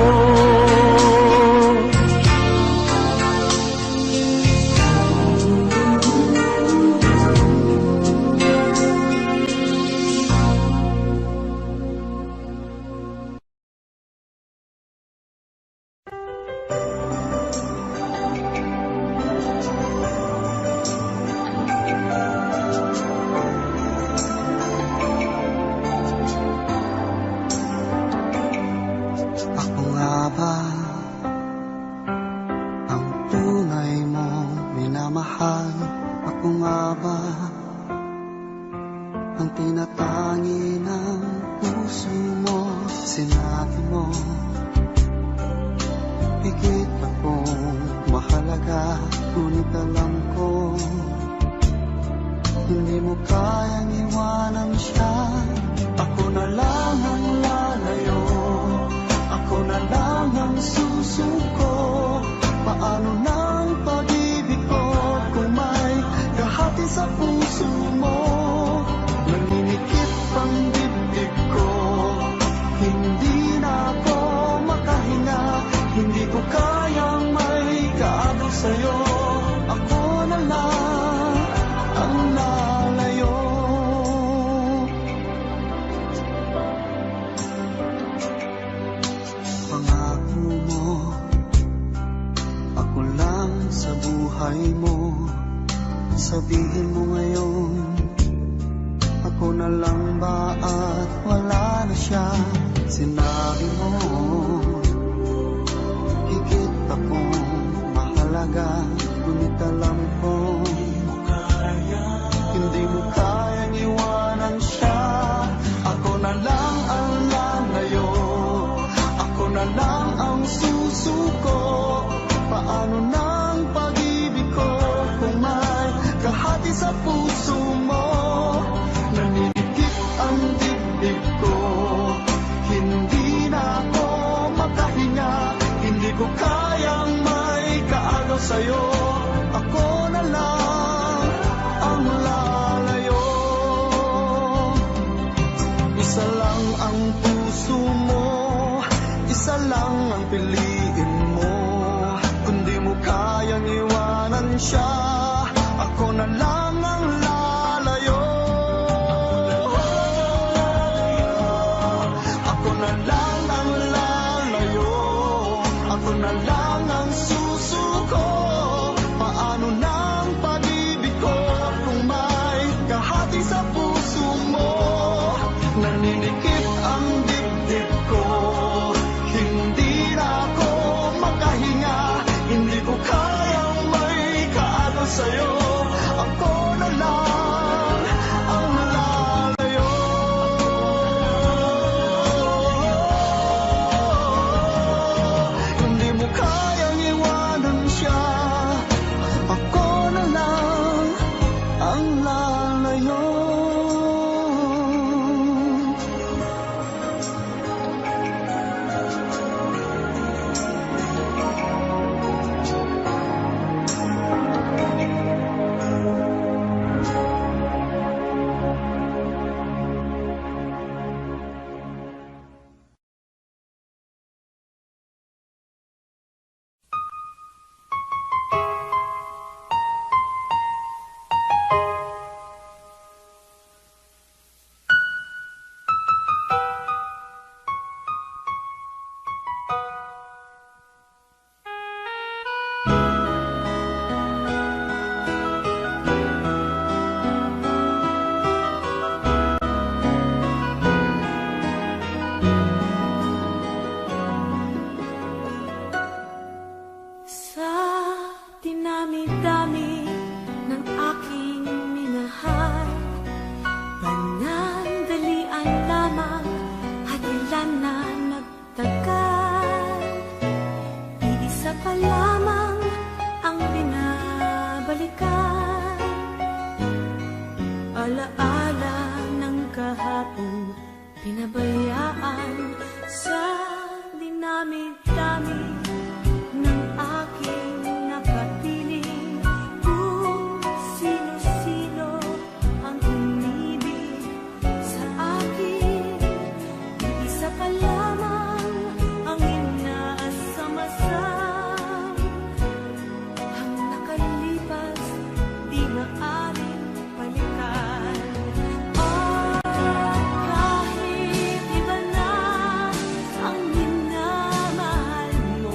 Ako nga ba ang tunay mong minamahal? Ako nga ba ang tinatangi ng puso mo? Sinabi mo higit akong mahalaga, ngunit alam ko hindi mo kayang iwanan siya. na lang ang lalayo, ako na lang ang susuko. Paano ng pag-ibig ko kung may kahati sa puso mo? Naninikip ang dibdib ko, hindi na ako makahinga. Hindi ko kayang may kaagaw sa'yo, ako na lang ang lalayo. Pangako mo, ako lang sa buhay mo. Sabihin mo ngayon, ako na lang ba at wala na siya? Sinabi mo, higit akong mahalaga, ngunit alam ko, hindi mo kayang iwanan siya. Ako na lang ang lalayo, ako na lang ang susuko. Paano ng pag-ibig ko kung may kahati sa puso mo? Naninikip ang dibdib ko, hindi na ako makahinga. Hindi ko kayang may kaagaw sa'yo, ako na lang ang lalayo. Isa lang ang puso mo, isa lang ang piliin mo. Kung di mo kayang iwanan siya, ako na lang ang lalayo. Ako na lang ang lalayo, ako na lang ang susuko. Paano ng pag-ibig ko kung may kahati sa puso mo? Naninikip ang dibdib ko, hindi na ako makahinga. Hindi ko kayang may kaagaw sa'yo, ako na lang ang lalayo. Hindi mo kayang iwanan siya, ako na lang ang lalayo. Sa dinami-dami ng aking minahal, panandalian lamang at ilan na nagtagal. Iisa pa lamang ang binabalikan, alaala ng kahapon pinabayaan. Sa dinami-dami ng aking nakapiling, kung sino-sino ang umibig sa akin, isa pa lamang ang inaasam-asam. Ang nakalipas di maaaring balikan. Kahit iba na ang minamahal mo,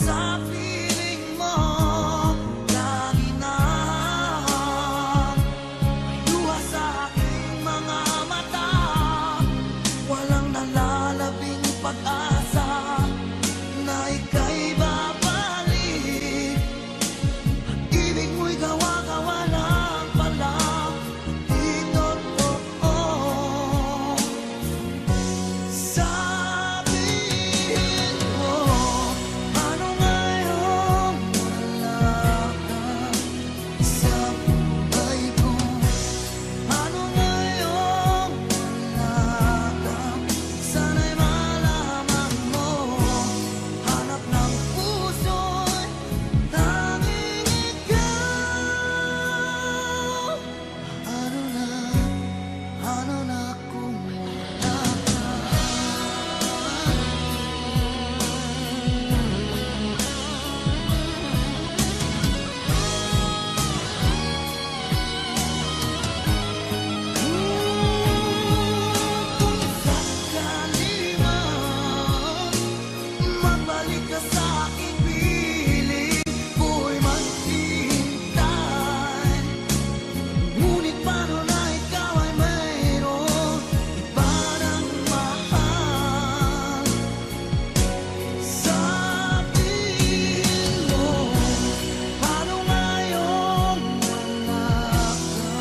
sa piling mo, lagi na luha sa aking mga mata. Walang nalalabing pag-asa na ika'y babalik. Ibig mo'y gawa-gawa lang pala, di totoo. Sabihin mo, ano ngayon wala ka sa buhay ko? Ano ngayon wala ka? Sana'y malaman mo, hanap ng puso'y tanging ikaw. Ano na kung wala ka? Kung sakali man magbalik ka sa aking piling, buhay maghihintay. Ngunit paano na ikaw ay mayroong iba ng mahal? Sabihin mo, paano ngayon wala ka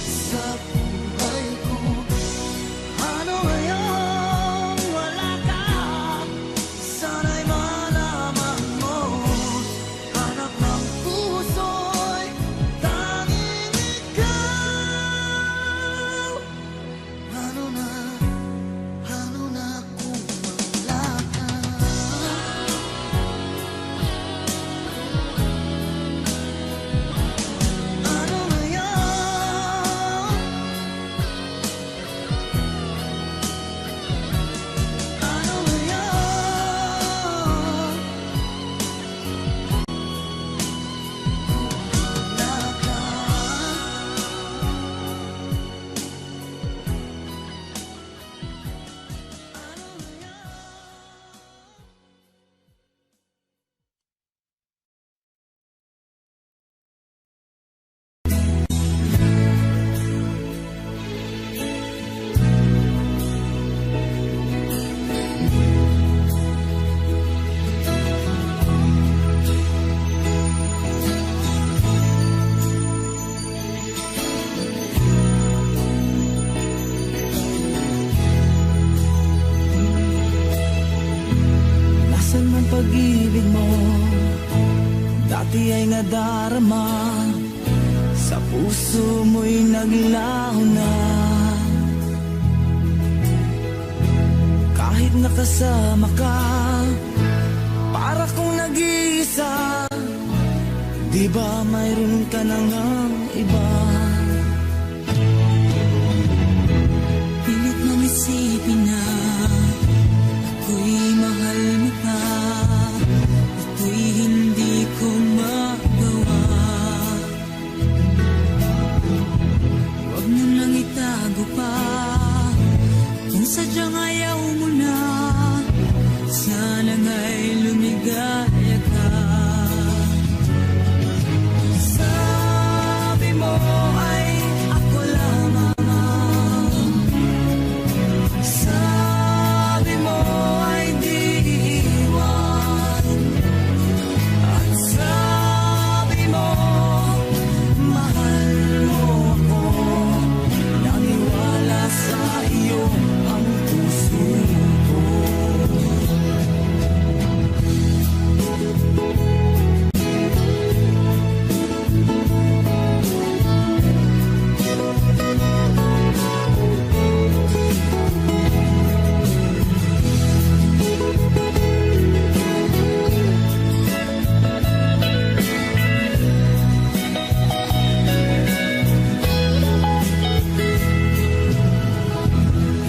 sa buhay ko? Ano ngayon wala ka? Sana'y malaman mo, hanap ng puso'y tanging ikaw. Ano na kung wala ka? Ano ngayon? Ano ngayon? Wala ka. Nasaan man pag-ibig mo, dati ay nadarama, sa puso mo'y naglaho na. Kahit nakasama ka, para kong nag-iisa, di ba mayroon ka nang iba? Pilit mong isipin na ako'y mahal mo pa, ito'y hindi ko magawa. Huwag mo nang itago pa, kung sadyang ayaw mo na, sana nga'y lumigaya ka. Sabi mo ay ako lamang, sabi mo ay di iwan, at sabi mo mahal mo ako, naniwala sa iyo ang puso ko.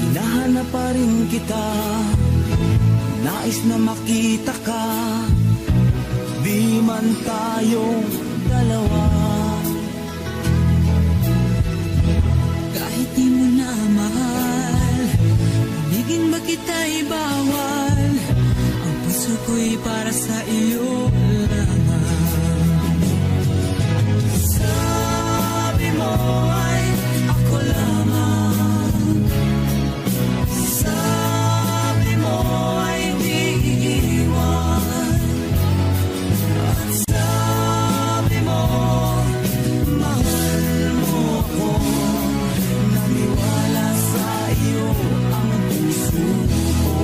Hinahanap pa rin kita, nais na makita ka, di man tayong dalawa. Kahit di mo na mahal, ibigin ba kita'y bawal? Ang puso ko'y para sa iyo lamang. Sabi mo ay ako lamang. Sabi mo ay di iiwan. At sabi mo mahal mo ako. Naniwala sa iyo ang puso ko.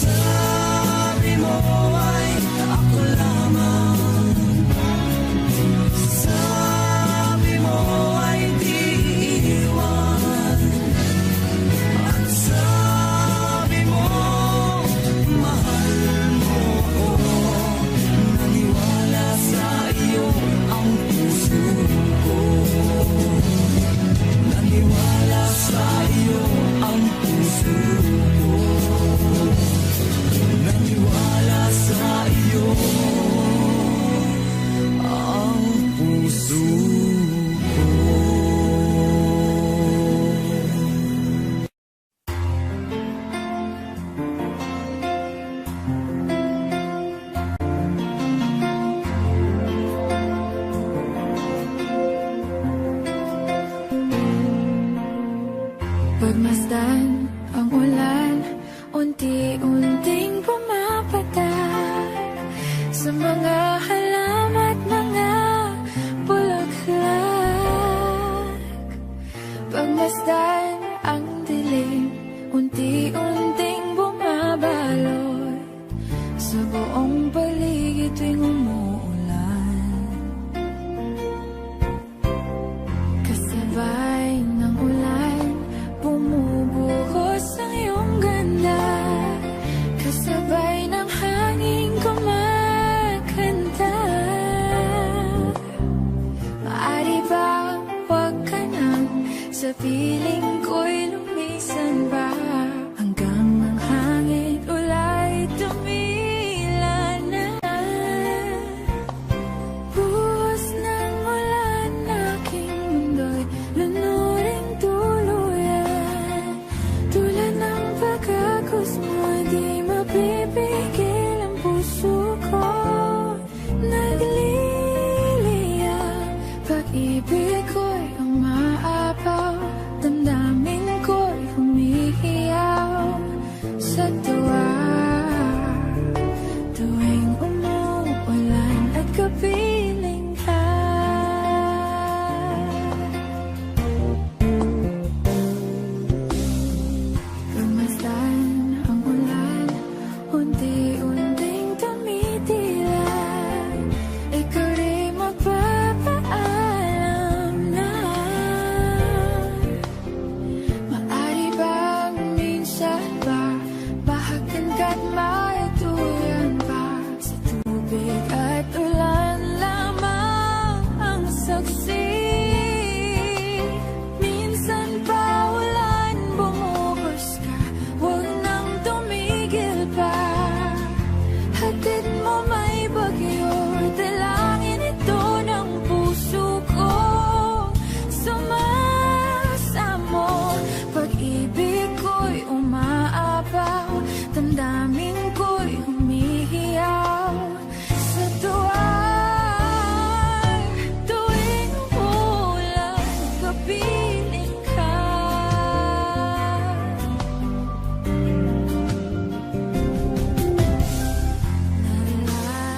Sabi mo ay ako lamang. Sabi mo ay di iiwan. At sabi mo mahal mo ako. Naniwala sa iyo ang puso ko. Naniwala sa iyo ang puso ko. Naniwala sa iyo ang puso ko. Pagmasdan ang ulan, unti-unting pumapatak sa mga halaman at mga bulaklak. Pagmasdan ang dilim, unti-unting bumabalot sa buong paligid tuwing umuulan. Kasabay ng ulan, bumubuhos ang iyong ganda. Kasabay ng hangin kumakanta. Maaari bang huwag ka nang sa piling ko'y lumisan ba? Hanggang ang hangin ulay tumila na. Buhos ng ulan, aking mundo'y lunuring tuluyan. Tulad ng pagkakos mo, di mapipigil ang puso ko. Nagliliyab, pag-ibig ko'y umaapaw. Damdamin ko'y humihiyaw sa tuwa. Tuwing umuulan at kapiling ka. Pagmasdan ang ulan, unti-unting tumitila. Ikaw rin magpapaalam na. Maaari bang minsan ba bahagdan ka't maituyan pa? Sa tubig at ulan lamang ang saksi. Minsan pa ulan, bumuhos ka, huwag nang tumigil pa. Hatid mo may bagyo, dalangin ito ng puso ko. Sumasamo, pag-ibig ko'y umaapaw. Damdamin ko'y humihiyaw sa tuwa. Tuwing umuulan, kapiling ka. La la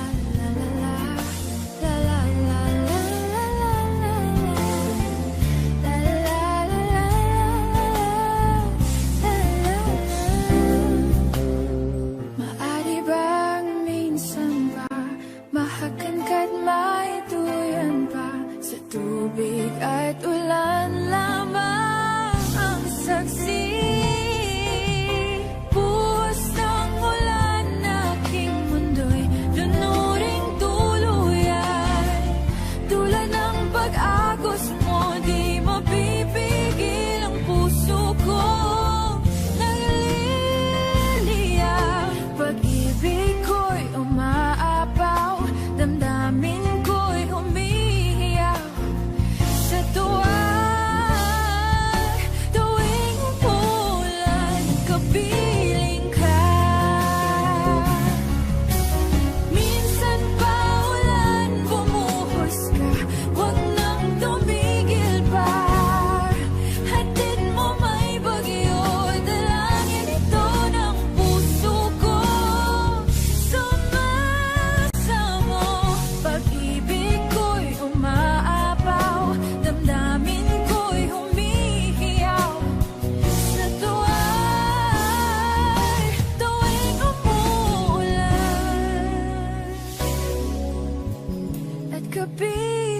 gabi